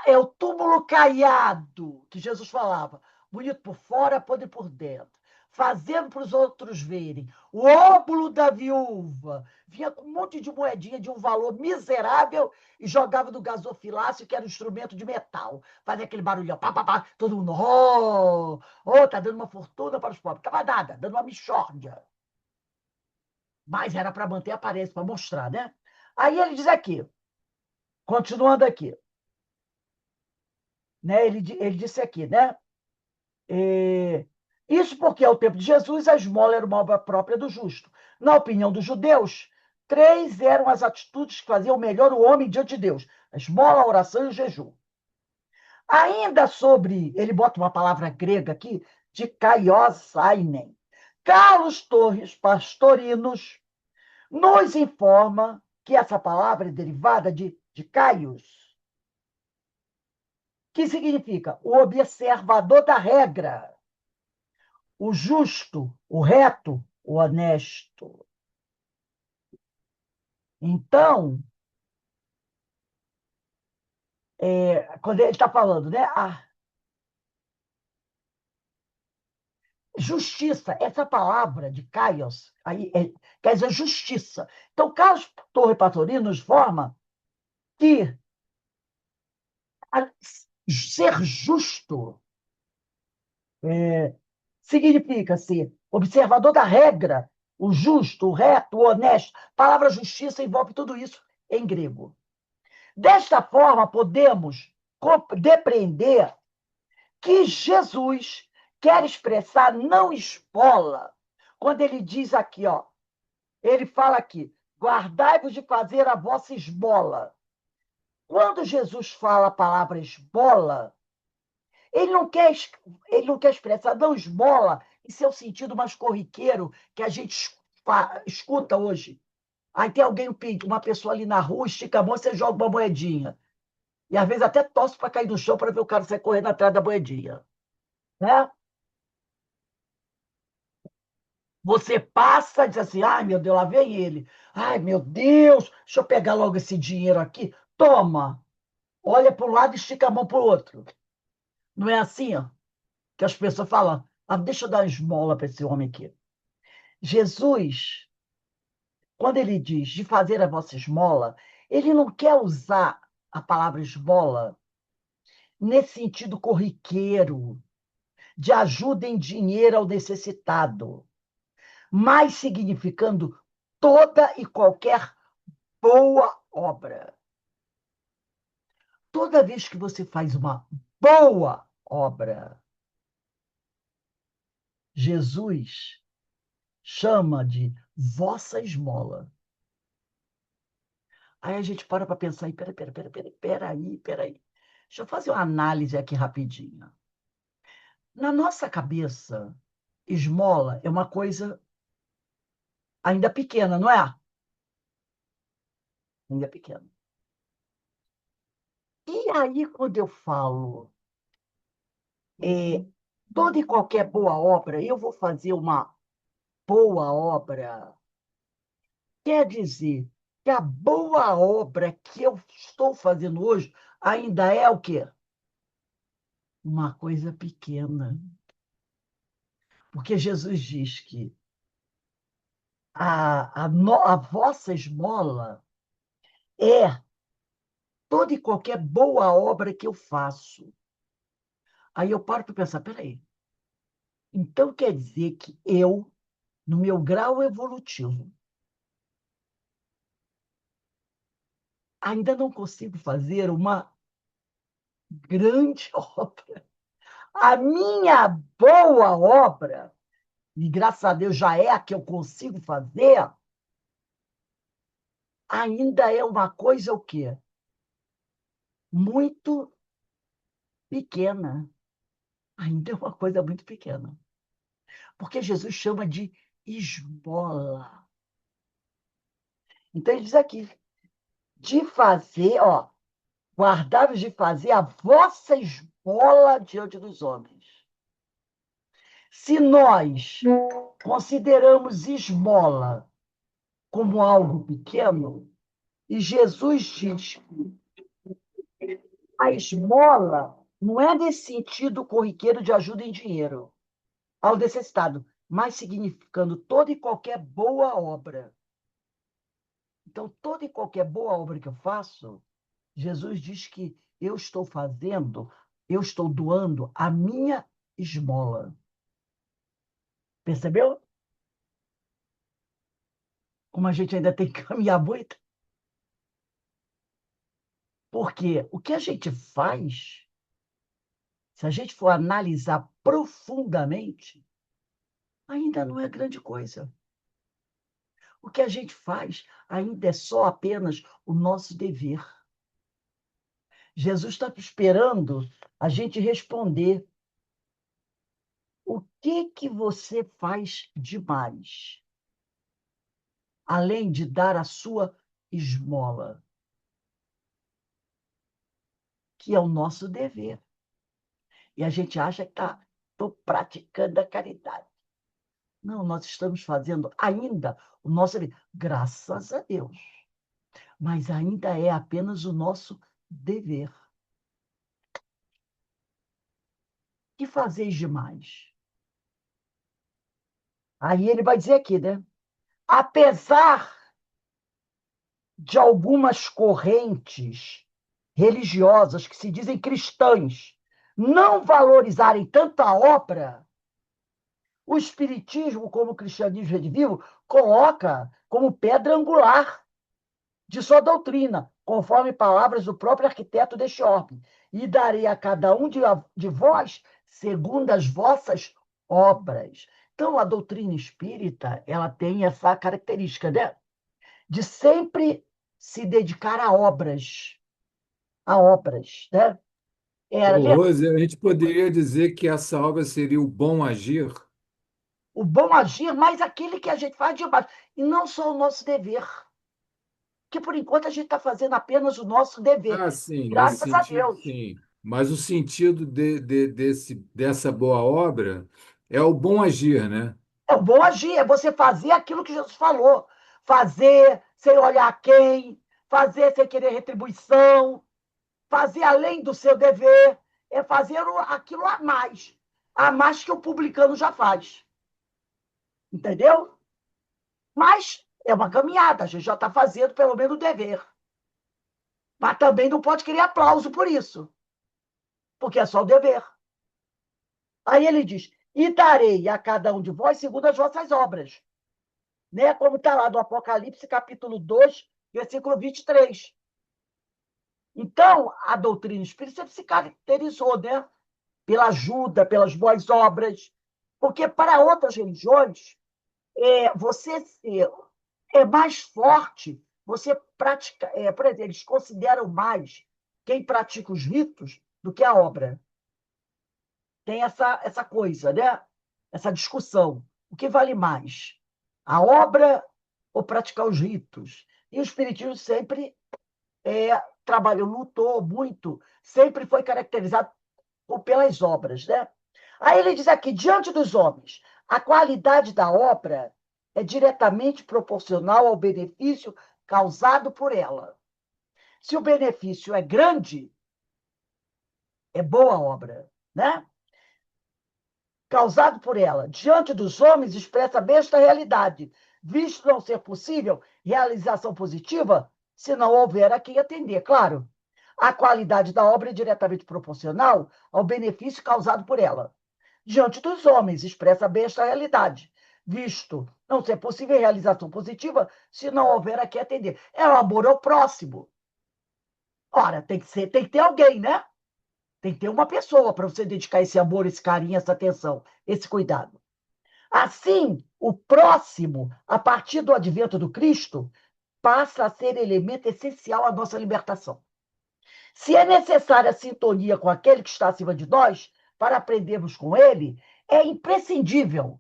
A: É o túmulo caiado, que Jesus falava. Bonito por fora, podre por dentro. fazendo para os outros verem. O óbolo da viúva vinha com um monte de moedinha de um valor miserável e jogava no gasofilácio, que era um instrumento de metal. Fazia aquele barulhão, pá, pá, pá, todo mundo, tá dando uma fortuna para os pobres. Estava nada, dando uma mixórdia. Mas era para manter a aparência, para mostrar, né? Aí ele diz aqui, continuando aqui, né? Ele disse aqui, né? Isso porque, ao tempo de Jesus, a esmola era uma obra própria do justo. Na opinião dos judeus, três eram as atitudes que faziam melhor o homem diante de Deus: a esmola, a oração e o jejum. Ainda sobre, ele bota uma palavra grega aqui, de kaiosainen. Carlos Torres Pastorinos nos informa que essa palavra é derivada de kaios, que significa o observador da regra, o justo, o reto, o honesto. Então, quando ele está falando, né? A justiça, essa palavra de Kaios, aí quer dizer justiça. Então, Carlos Torre Patorino nos forma que ser justo significa ser observador da regra, o justo, o reto, o honesto. A palavra justiça envolve tudo isso em grego. Desta forma, podemos depreender que Jesus quer expressar não esmola, quando ele diz aqui, ó, ele fala aqui, guardai-vos de fazer a vossa esmola. Quando Jesus fala a palavra esmola, ele não quer expressar não esmola em seu sentido mais corriqueiro que a gente escuta hoje. Aí tem alguém, uma pessoa ali na rua, estica a mão, você joga uma moedinha. E às vezes até torce para cair no chão para ver o cara sair correndo atrás da moedinha. Né? Você passa e diz assim, ai, meu Deus, lá vem ele. Ai, meu Deus, deixa eu pegar logo esse dinheiro aqui. Toma. Olha para um lado e estica a mão para o outro. Não é assim, ó, que as pessoas falam, deixa eu dar uma esmola para esse homem aqui. Jesus, quando ele diz de fazer a vossa esmola, ele não quer usar a palavra esmola nesse sentido corriqueiro, de ajuda em dinheiro ao necessitado, mas significando toda e qualquer boa obra. Toda vez que você faz uma boa obra, Jesus chama de vossa esmola. Aí a gente para pensar, peraí. Deixa eu fazer uma análise aqui rapidinho. Na nossa cabeça, esmola é uma coisa ainda pequena, não é? Ainda pequena. E aí, quando eu falo toda e qualquer boa obra, eu vou fazer uma boa obra, quer dizer que a boa obra que eu estou fazendo hoje ainda é o quê? Uma coisa pequena. Porque Jesus diz que a vossa esmola é toda e qualquer boa obra que eu faço. Aí eu paro para pensar, peraí, então quer dizer que eu, no meu grau evolutivo, ainda não consigo fazer uma grande obra. A minha boa obra, e graças a Deus já é a que eu consigo fazer, ainda é uma coisa o quê? Muito pequena. Ainda é uma coisa muito pequena. Porque Jesus chama de esmola. Então ele diz aqui, de fazer, ó, guardai-vos de fazer a vossa esmola diante dos homens. Se nós consideramos esmola como algo pequeno, e Jesus diz que a esmola não é nesse sentido corriqueiro de ajuda em dinheiro ao necessitado, mas significando toda e qualquer boa obra. Então, toda e qualquer boa obra que eu faço, Jesus diz que eu estou fazendo, eu estou doando a minha esmola. Percebeu? Como a gente ainda tem que caminhar muito. Porque o que a gente faz, se a gente for analisar profundamente, ainda não é grande coisa. O que a gente faz ainda é só apenas o nosso dever. Jesus está esperando a gente responder. O que você faz demais, além de dar a sua esmola, que é o nosso dever? E a gente acha que estou praticando a caridade. Não, nós estamos fazendo ainda o nosso dever, graças a Deus. Mas ainda é apenas o nosso dever. Que fazeis demais? Aí ele vai dizer aqui, né? Apesar de algumas correntes religiosas que se dizem cristãs não valorizarem tanto a obra, o Espiritismo, como o cristianismo redivivo, coloca como pedra angular de sua doutrina, conforme palavras do próprio arquiteto deste orbe. E darei a cada um de vós segundo as vossas obras. Então, a doutrina espírita, ela tem essa característica, né? De sempre se dedicar a obras, né?
F: Ô, Rose, a gente poderia dizer que essa obra seria o bom agir?
A: O bom agir, mas aquele que a gente faz de baixo, e não só o nosso dever, que por enquanto a gente está fazendo apenas o nosso dever,
F: Ah, sim, nesse
A: graças a
F: sentido,
A: Deus.
F: sim. Mas o sentido dessa boa obra é o bom agir, né?
A: É o bom agir, é você fazer aquilo que Jesus falou, fazer sem olhar quem, fazer sem querer retribuição, fazer além do seu dever, é fazer aquilo a mais que o publicano já faz. Entendeu? Mas é uma caminhada, a gente já está fazendo pelo menos o dever. Mas também não pode querer aplauso por isso, porque é só o dever. Aí ele diz: e darei a cada um de vós segundo as vossas obras. Né? Como está lá no Apocalipse, capítulo 2, versículo 23. Então, a doutrina espírita sempre se caracterizou, né? Pela ajuda, pelas boas obras, porque para outras religiões, você é mais forte, você pratica, por exemplo, eles consideram mais quem pratica os ritos do que a obra. Tem essa coisa, né? Essa discussão. O que vale mais? A obra ou praticar os ritos? E o Espiritismo sempre trabalhou, lutou muito, sempre foi caracterizado pelas obras, né? Aí ele diz aqui, diante dos homens, a qualidade da obra é diretamente proporcional ao benefício causado por ela. Se o benefício é grande, é boa obra, né? Causado por ela, diante dos homens, expressa bem esta realidade, visto não ser possível realização positiva, se não houver a quem atender. Claro, a qualidade da obra é diretamente proporcional ao benefício causado por ela. Diante dos homens, expressa bem esta realidade, visto não ser possível realização positiva, se não houver a quem atender. É o amor ao próximo. Ora, tem que ter alguém, né? Tem que ter uma pessoa para você dedicar esse amor, esse carinho, essa atenção, esse cuidado. Assim, o próximo, a partir do advento do Cristo, passa a ser elemento essencial à nossa libertação. Se é necessária a sintonia com aquele que está acima de nós, para aprendermos com ele, é imprescindível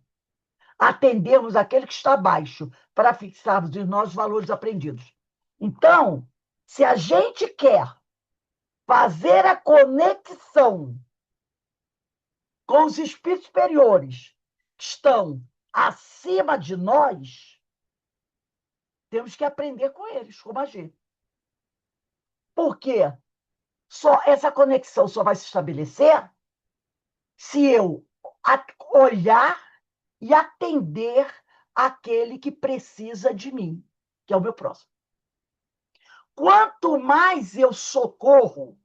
A: atendermos aquele que está abaixo, para fixarmos em nós os valores aprendidos. Então, se a gente quer fazer a conexão com os espíritos superiores que estão acima de nós, temos que aprender com eles como agir. Por quê? Essa conexão só vai se estabelecer se eu olhar e atender aquele que precisa de mim, que é o meu próximo. Quanto mais eu socorro,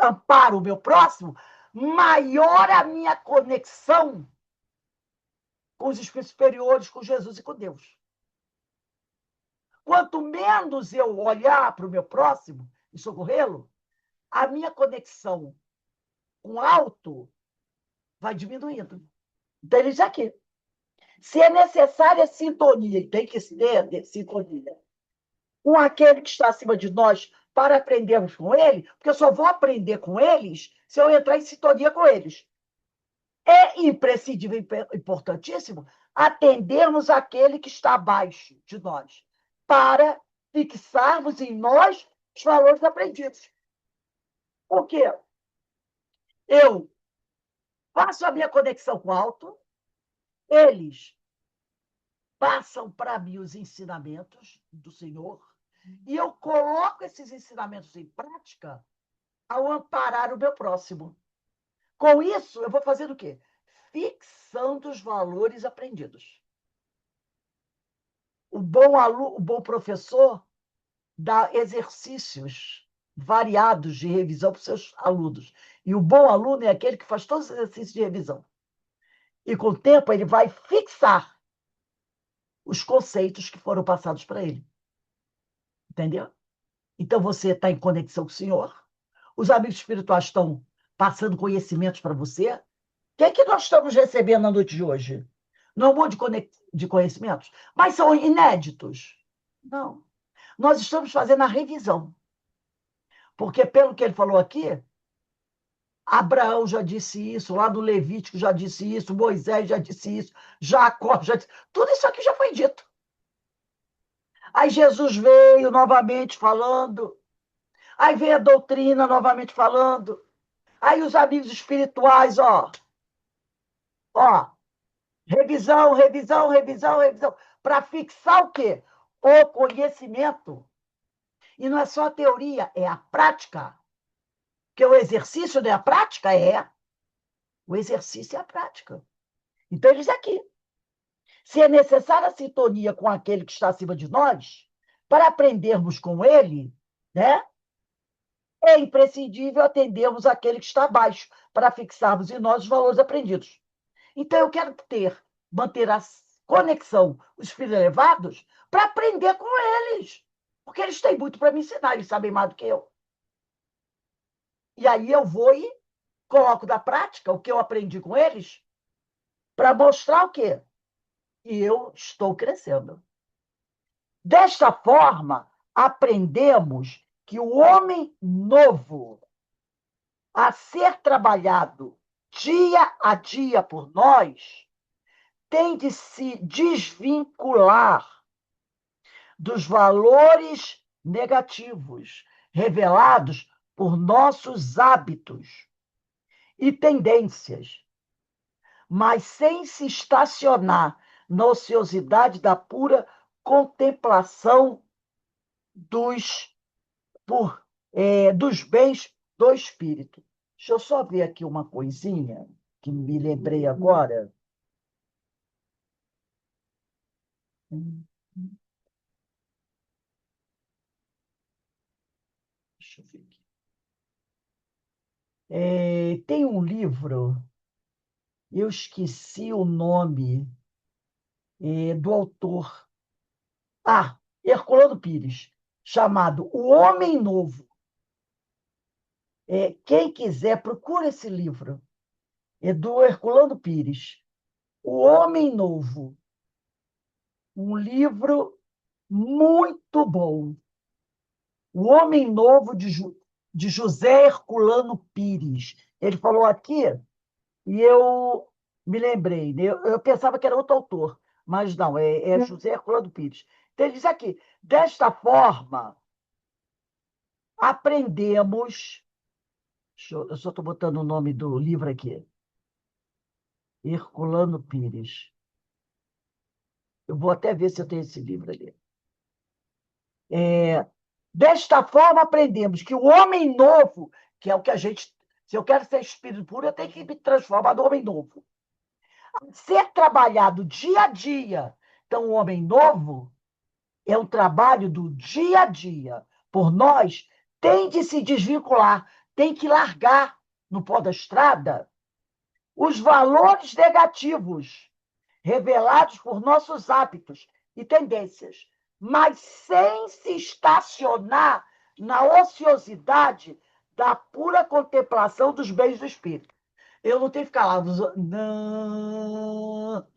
A: amparo o meu próximo, maior a minha conexão com os espíritos superiores, com Jesus e com Deus. Quanto menos eu olhar para o meu próximo e socorrê-lo, a minha conexão com o alto vai diminuindo. Então, ele diz aqui, se é necessária sintonia, tem que ter sintonia com aquele que está acima de nós para aprendermos com ele, porque eu só vou aprender com eles se eu entrar em sintonia com eles. É imprescindível, importantíssimo, atendermos aquele que está abaixo de nós, para fixarmos em nós os valores aprendidos. Por quê? Eu faço a minha conexão com o alto, eles passam para mim os ensinamentos do Senhor, e eu coloco esses ensinamentos em prática ao amparar o meu próximo. Com isso, eu vou fazendo o quê? Fixando os valores aprendidos. O bom aluno, o bom professor dá exercícios variados de revisão para os seus alunos. E o bom aluno é aquele que faz todos os exercícios de revisão. E com o tempo ele vai fixar os conceitos que foram passados para ele. Entendeu? Então você está em conexão com o Senhor, os amigos espirituais estão passando conhecimentos para você. O que é que nós estamos recebendo na noite de hoje? Não é um monte de conhecimentos, mas são inéditos. Não. Nós estamos fazendo a revisão. Porque, pelo que ele falou aqui, Abraão já disse isso, lá no Levítico já disse isso, Moisés já disse isso, Jacó já disse. Tudo isso aqui já foi dito. Aí Jesus veio novamente falando. Aí vem a doutrina novamente falando. Aí os amigos espirituais, ó, revisão, revisão, revisão, revisão, para fixar o quê? O conhecimento. E não é só a teoria, é a prática. Porque o exercício não é a prática, é. O exercício é a prática. Então, ele diz aqui, se é necessária a sintonia com aquele que está acima de nós, para aprendermos com ele, né? É imprescindível atendermos aquele que está abaixo, para fixarmos em nós os valores aprendidos. Então, eu quero manter a conexão, os filhos elevados, para aprender com eles. Porque eles têm muito para me ensinar, eles sabem mais do que eu. E aí eu vou e coloco na prática o que eu aprendi com eles, para mostrar o quê? Que eu estou crescendo. Desta forma, aprendemos que o homem novo, a ser trabalhado dia a dia por nós, tem de se desvincular dos valores negativos revelados por nossos hábitos e tendências, mas sem se estacionar na ociosidade da pura contemplação dos bens do espírito. Deixa eu só ver aqui uma coisinha que me lembrei agora. Deixa eu ver aqui. Tem um livro, eu esqueci o nome do autor. Herculano Pires, chamado O Homem Novo. Quem quiser, procura esse livro. É do Herculano Pires. O Homem Novo. Um livro muito bom. O Homem Novo de José Herculano Pires. Ele falou aqui, e eu me lembrei, né? Eu pensava que era outro autor, mas não, é José Herculano Pires. Então, ele diz aqui, desta forma, aprendemos... Eu só estou botando o nome do livro aqui. Herculano Pires. Eu vou até ver se eu tenho esse livro ali. Desta forma, aprendemos que o homem novo, que é o que a gente... Se eu quero ser espírito puro, eu tenho que me transformar no homem novo. ser trabalhado dia a dia. Então, o homem novo é um trabalho do dia a dia. Por nós, tem de se desvincular, tem que largar no pó da estrada os valores negativos revelados por nossos hábitos e tendências, mas sem se estacionar na ociosidade da pura contemplação dos bens do espírito. Eu não tenho que ficar lá, não,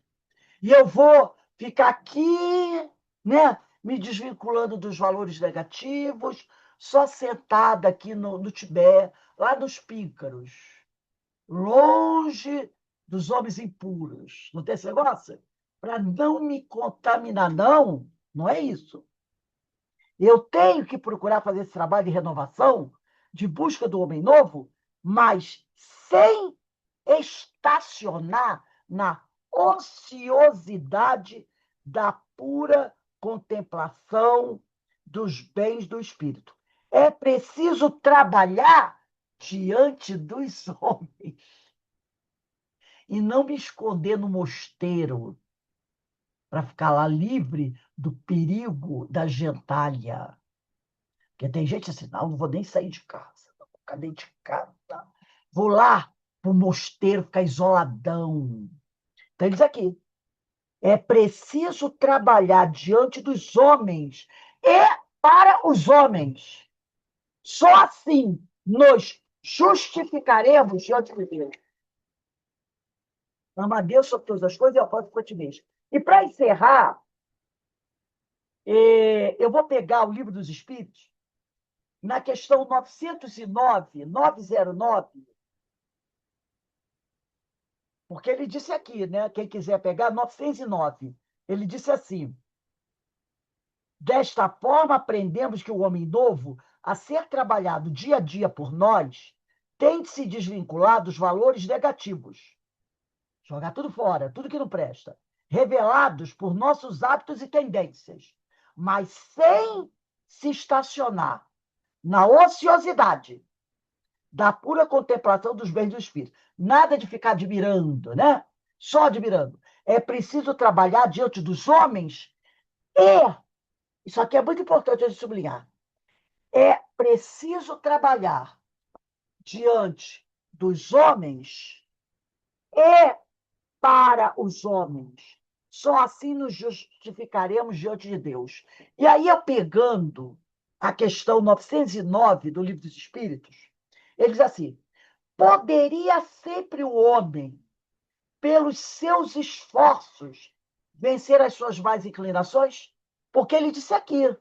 A: e eu vou ficar aqui, né, me desvinculando dos valores negativos, só sentada aqui no Tibete, lá nos píncaros, longe dos homens impuros. Não tem esse negócio? Para não me contaminar, não, não é isso. Eu tenho que procurar fazer esse trabalho de renovação, de busca do homem novo, mas sem estacionar na ociosidade da pura contemplação dos bens do espírito. É preciso trabalhar diante dos homens e não me esconder no mosteiro para ficar lá livre do perigo da gentalha. Porque tem gente assim, não vou nem sair de casa, não vou ficar dentro de casa. Vou lá para o mosteiro ficar isoladão. Então, ele diz aqui, é preciso trabalhar diante dos homens e para os homens. Só assim nos justificaremos diante de Deus. Ama a Deus sobre todas as coisas e ao próximo por ti mesmo. E para encerrar, eu vou pegar o Livro dos Espíritos, na questão 909, porque ele disse aqui, né? Quem quiser pegar, 909. Ele disse assim: desta forma, aprendemos que o homem novo, a ser trabalhado dia a dia por nós, tem de se desvincular dos valores negativos, jogar tudo fora, tudo que não presta, revelados por nossos hábitos e tendências, mas sem se estacionar na ociosidade da pura contemplação dos bens do espírito. Nada de ficar admirando, né? Só admirando. É preciso trabalhar diante dos homens e, isso aqui é muito importante de sublinhar, é preciso trabalhar diante dos homens e para os homens. Só assim nos justificaremos diante de Deus. E aí, eu pegando a questão 909 do Livro dos Espíritos, ele diz assim: poderia sempre o homem, pelos seus esforços, vencer as suas más inclinações? Porque ele disse aqui,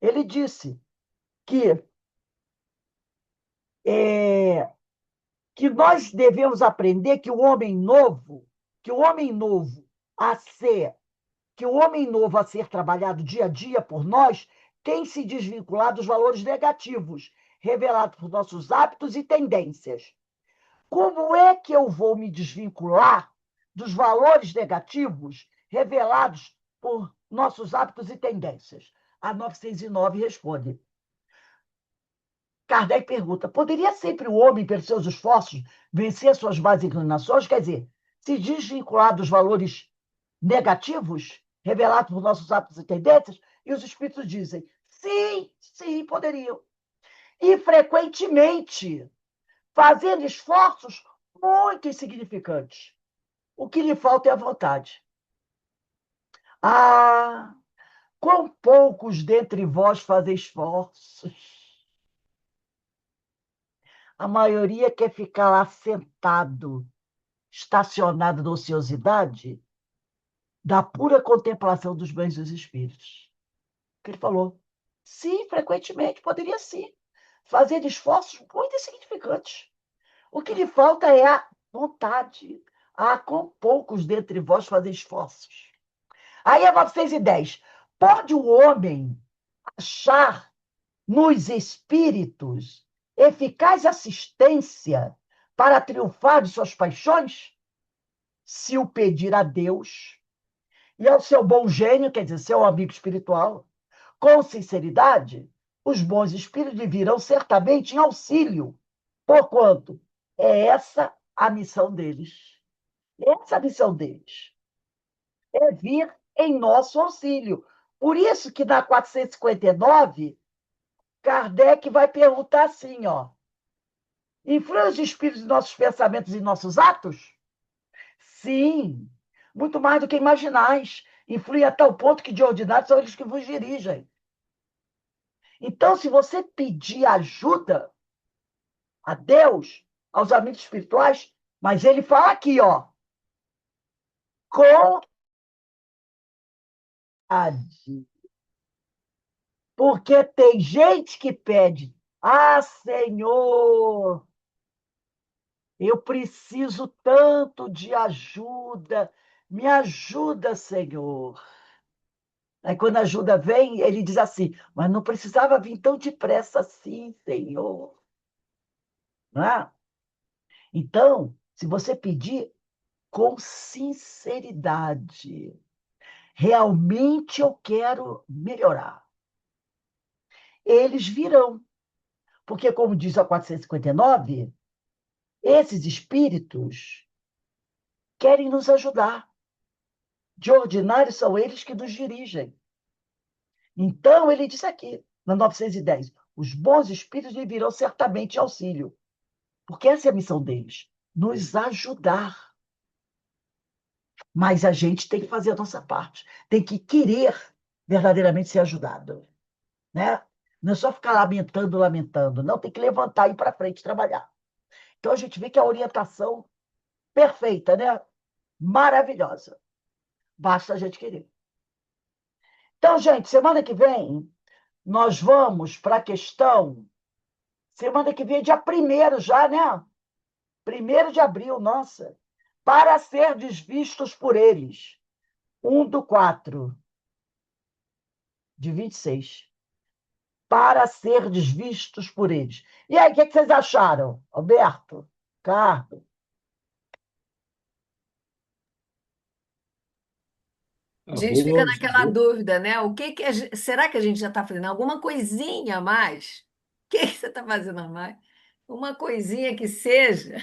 A: ele disse que, que nós devemos aprender que o homem novo, a ser, que o homem novo a ser trabalhado dia a dia por nós, tem se desvinculado dos valores negativos, revelados por nossos hábitos e tendências. Como é que eu vou me desvincular dos valores negativos revelados por nossos hábitos e tendências? A 909 responde. Kardec pergunta: poderia sempre o homem, pelos seus esforços, vencer suas más inclinações? Quer dizer, se desvincular dos valores negativos revelados por nossos hábitos e tendências? E os espíritos dizem: sim, sim, poderiam. E, frequentemente, fazendo esforços muito insignificantes. O que lhe falta é a vontade. Ah, quão poucos dentre vós fazem esforços. A maioria quer ficar lá sentado, estacionado na ociosidade da pura contemplação dos bens dos espíritos. Que ele falou. Sim, frequentemente, poderia sim. Fazer esforços muito insignificantes. O que lhe falta é a vontade. Ah, com poucos dentre vós fazem esforços. Aí a 910. Pode o homem achar nos espíritos eficaz assistência para triunfar de suas paixões? Se o pedir a Deus e ao seu bom gênio, quer dizer, seu amigo espiritual, com sinceridade, os bons espíritos lhe virão certamente em auxílio, porquanto é essa a missão deles. Essa é a missão deles, é vir em nosso auxílio. Por isso que na 459, Kardec vai perguntar assim, ó, influem os espíritos em nossos pensamentos e nossos atos? Sim, muito mais do que imaginais. Influem a tal ponto que, de ordinário, são eles que vos dirigem. Então, se você pedir ajuda a Deus, aos amigos espirituais, mas ele fala aqui, ó, com porque tem gente que pede, ah, Senhor, eu preciso tanto de ajuda, me ajuda, Senhor. Aí, quando a ajuda vem, ele diz assim, mas não precisava vir tão depressa assim, Senhor. Não é? Então, se você pedir com sinceridade, realmente eu quero melhorar, eles virão. Porque, como diz a 459, esses espíritos querem nos ajudar. De ordinário, são eles que nos dirigem. Então, ele diz aqui, na 910, os bons espíritos lhe virão certamente em auxílio. Porque essa é a missão deles, nos ajudar. Mas a gente tem que fazer a nossa parte, tem que querer verdadeiramente ser ajudado. Né? Não é só ficar lamentando, lamentando. Não, tem que levantar e ir para frente trabalhar. Então, a gente vê que a orientação perfeita, né? Maravilhosa. Basta a gente querer. Então, gente, semana que vem, nós vamos para a questão. Semana que vem é dia 1º já, né? 1º de abril, nossa. Para ser desvistos por eles. 1/4 de 26. Para ser desvistos por eles. E aí, o que vocês acharam? Alberto? Carlos?
B: A
F: Ah,
B: gente fica
F: boa,
B: naquela
F: boa.
B: dúvida, né? O que que será que a gente já está fazendo alguma coisinha a mais? O que que você está fazendo a mais? Uma coisinha que seja.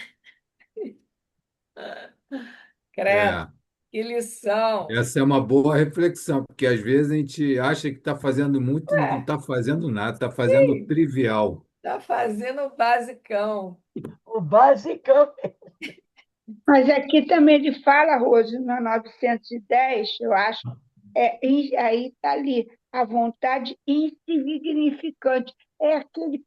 B: Credo,
F: É,
B: que lição.
F: essa é uma boa reflexão, porque às vezes a gente acha que está fazendo muito e não
B: Ué,
F: está fazendo nada, está fazendo
B: sim,
F: trivial.
B: está fazendo o basicão.
A: O basicão.
C: Mas aqui também ele fala, Rose, na 910, eu acho, aí está ali, a vontade insignificante. É aquele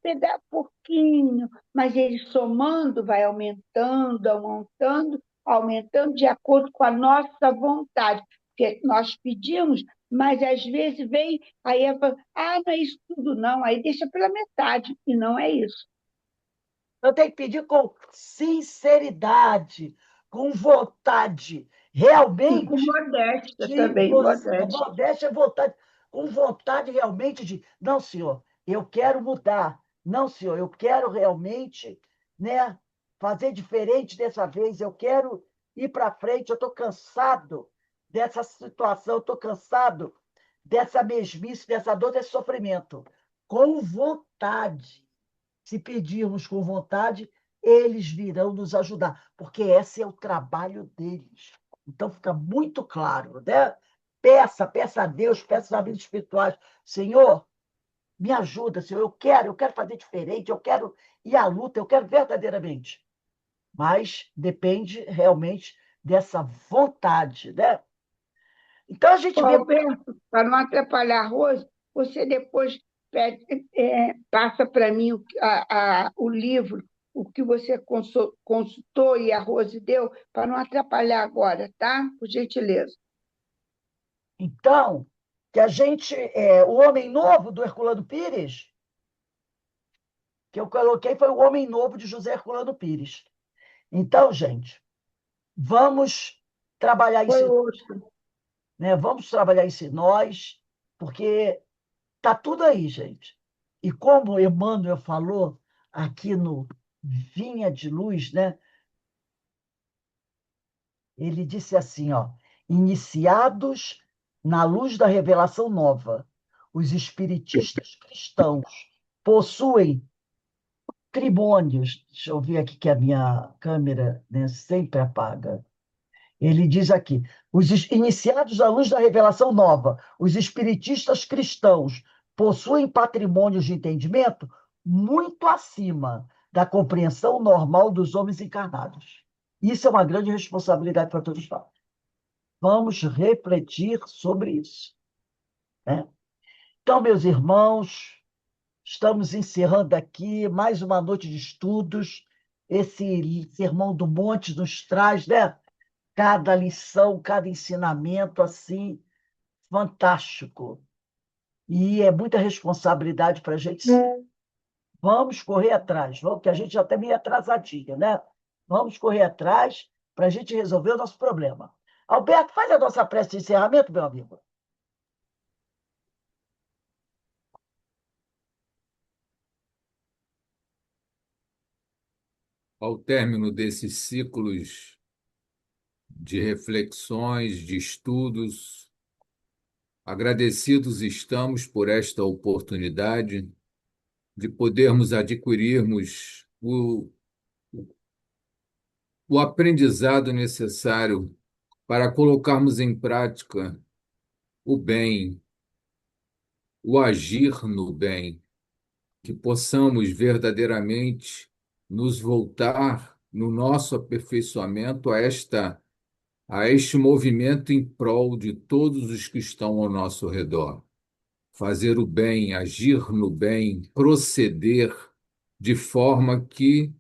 C: pouquinho, mas ele somando vai aumentando, aumentando, aumentando de acordo com a nossa vontade. Porque nós pedimos, mas às vezes vem, aí fala, ah, não é isso tudo não, aí deixa pela metade, e não é isso.
A: Eu tenho que pedir com sinceridade, com vontade,
C: E com
A: realmente,
C: modéstia
A: de
C: também,
A: você,
C: modéstia.
A: modéstia, vontade, com vontade realmente de, não, senhor, eu quero mudar. Não, senhor, eu quero realmente, né, fazer diferente dessa vez, eu quero ir para frente, eu estou cansado dessa situação, eu estou cansado dessa mesmice, dessa dor, desse sofrimento. Com vontade. Se pedirmos com vontade, eles virão nos ajudar, porque esse é o trabalho deles. Então fica muito claro, né? Peça a Deus, peça aos amigos espirituais, Senhor, me ajuda, Senhor, eu quero fazer diferente, eu quero ir à luta, eu quero verdadeiramente. Mas depende realmente dessa vontade, né? Então a
C: Ô,
A: gente vê.
C: Alberto, para não atrapalhar a Rose, você depois passa para mim o livro, o que você consultou e a Rose deu, para não atrapalhar agora, tá? Por gentileza.
A: Então, que a gente, o Homem Novo do Herculano Pires, que eu coloquei foi o Homem Novo de José Herculano Pires. Então, gente, vamos trabalhar
C: Foi
A: isso,
C: outro.
A: né? Vamos trabalhar isso em nós, porque tá tudo aí, gente. E como Emmanuel falou aqui no Vinha de Luz, né? Ele disse assim, ó, iniciados na luz da revelação nova, os espiritistas cristãos possuem trimônios. Deixa eu ver aqui que a minha câmera, né, sempre apaga. Ele diz aqui: iniciados à luz da revelação nova, os espiritistas cristãos possuem patrimônios de entendimento muito acima da compreensão normal dos homens encarnados. Isso é uma grande responsabilidade para todos nós. Vamos refletir sobre isso, né? Então, meus irmãos, estamos encerrando aqui mais uma noite de estudos. Esse Sermão do Monte nos traz, né, cada lição, cada ensinamento assim fantástico. E é muita responsabilidade para a gente. Vamos correr atrás, vamos, porque a gente já está meio atrasadinha, né? Vamos correr atrás para a gente resolver o nosso problema. Alberto, faz a nossa prece de encerramento, meu amigo.
F: Ao término desses ciclos de reflexões, de estudos, agradecidos estamos por esta oportunidade de podermos adquirirmos o aprendizado necessário para colocarmos em prática o bem, o agir no bem, que possamos verdadeiramente nos voltar no nosso aperfeiçoamento a este movimento em prol de todos os que estão ao nosso redor. Fazer o bem, agir no bem, proceder de forma que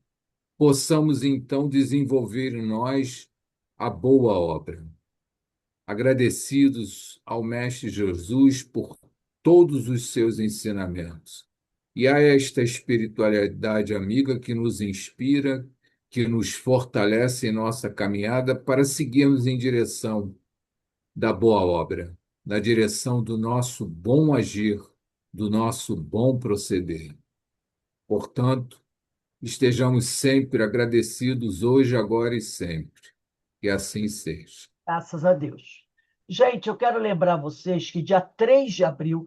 F: possamos então desenvolver em nós a boa obra. Agradecidos ao Mestre Jesus por todos os seus ensinamentos. E a esta espiritualidade amiga que nos inspira, que nos fortalece em nossa caminhada para seguirmos em direção da boa obra, na direção do nosso bom agir, do nosso bom proceder. Portanto, estejamos sempre agradecidos hoje, agora e sempre. Que assim seja.
A: Graças a Deus. Gente, eu quero lembrar vocês que dia 3 de abril,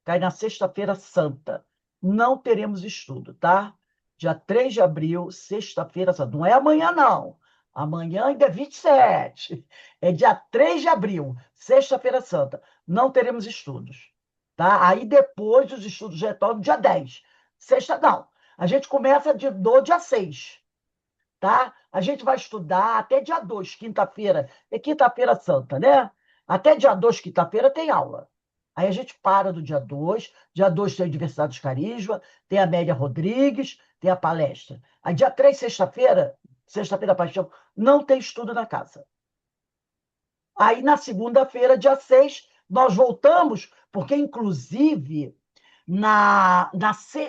A: cai na Sexta-feira Santa. Não teremos estudo, tá? Dia 3 de abril, Sexta-feira Santa. Não é amanhã, não. Amanhã ainda é 27. É dia 3 de abril, Sexta-feira Santa. Não teremos estudos, tá? Aí depois os estudos retornam dia 10. Sexta, não. A gente começa no dia 6. Tá? A gente vai estudar até dia 2, quinta-feira. É quinta-feira santa, né? Até dia 2, quinta-feira, tem aula. Aí a gente para do dia 2. Dia 2 tem a Diversidade dos Carisma, tem a Amélia Rodrigues, tem a palestra. Aí dia 3, sexta-feira, Sexta-feira da Paixão, não tem estudo na casa. Aí na segunda-feira, dia 6, nós voltamos, porque inclusive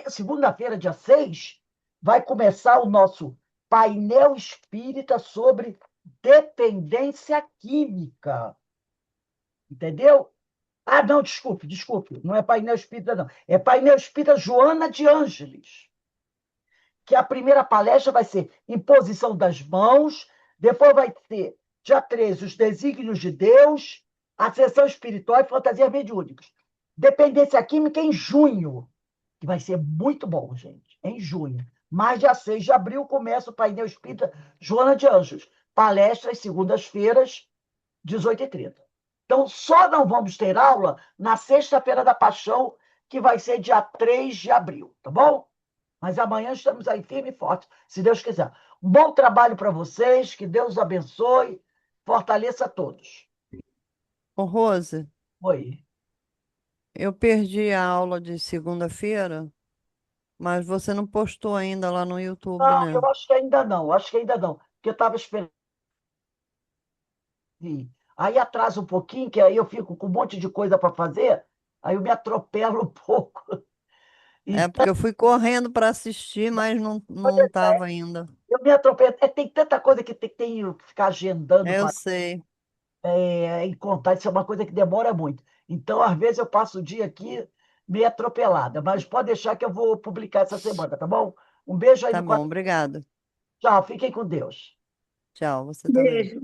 A: segunda-feira, dia 6, vai começar o nosso painel espírita sobre dependência química. Entendeu? Ah, não, desculpe. Não é painel espírita, não. É painel espírita Joana de Ângeles. Que a primeira palestra vai ser Imposição das Mãos, depois vai ter, dia 13, os desígnios de Deus, a sessão espiritual e fantasias mediúnicas. Dependência química em junho, que vai ser muito bom, gente, em junho. Mas dia 6 de abril começa o painel espírita Joana de Anjos. Palestras segundas-feiras, 18h30. Então, só não vamos ter aula na Sexta-feira da Paixão, que vai ser dia 3 de abril, tá bom? Mas amanhã estamos aí firme e forte, se Deus quiser. Um bom trabalho para vocês, que Deus abençoe, fortaleça a todos.
D: Ô, Rose,
A: Oi.
D: eu perdi a aula de segunda-feira, mas você não postou ainda lá no YouTube,
A: Não,
D: né?
A: eu acho que ainda não, porque eu estava esperando. Aí atrasa um pouquinho, que aí eu fico com um monte de coisa para fazer, aí eu me atropelo um pouco.
D: É
A: Então,
D: porque eu fui correndo para assistir, mas não estava ainda.
A: eu me atropelo. Tem tanta coisa que tenho que ficar agendando
D: Eu
A: para
D: sei.
A: encontrar, isso é uma coisa que demora muito. Então, às vezes, eu passo o dia aqui meio atropelada, mas pode deixar que eu vou publicar essa semana, tá bom? Um beijo aí
D: Tá
A: no
D: bom,
A: coração.
D: obrigada.
A: Tchau, fiquem com Deus.
D: Tchau, você também.
C: Beijo.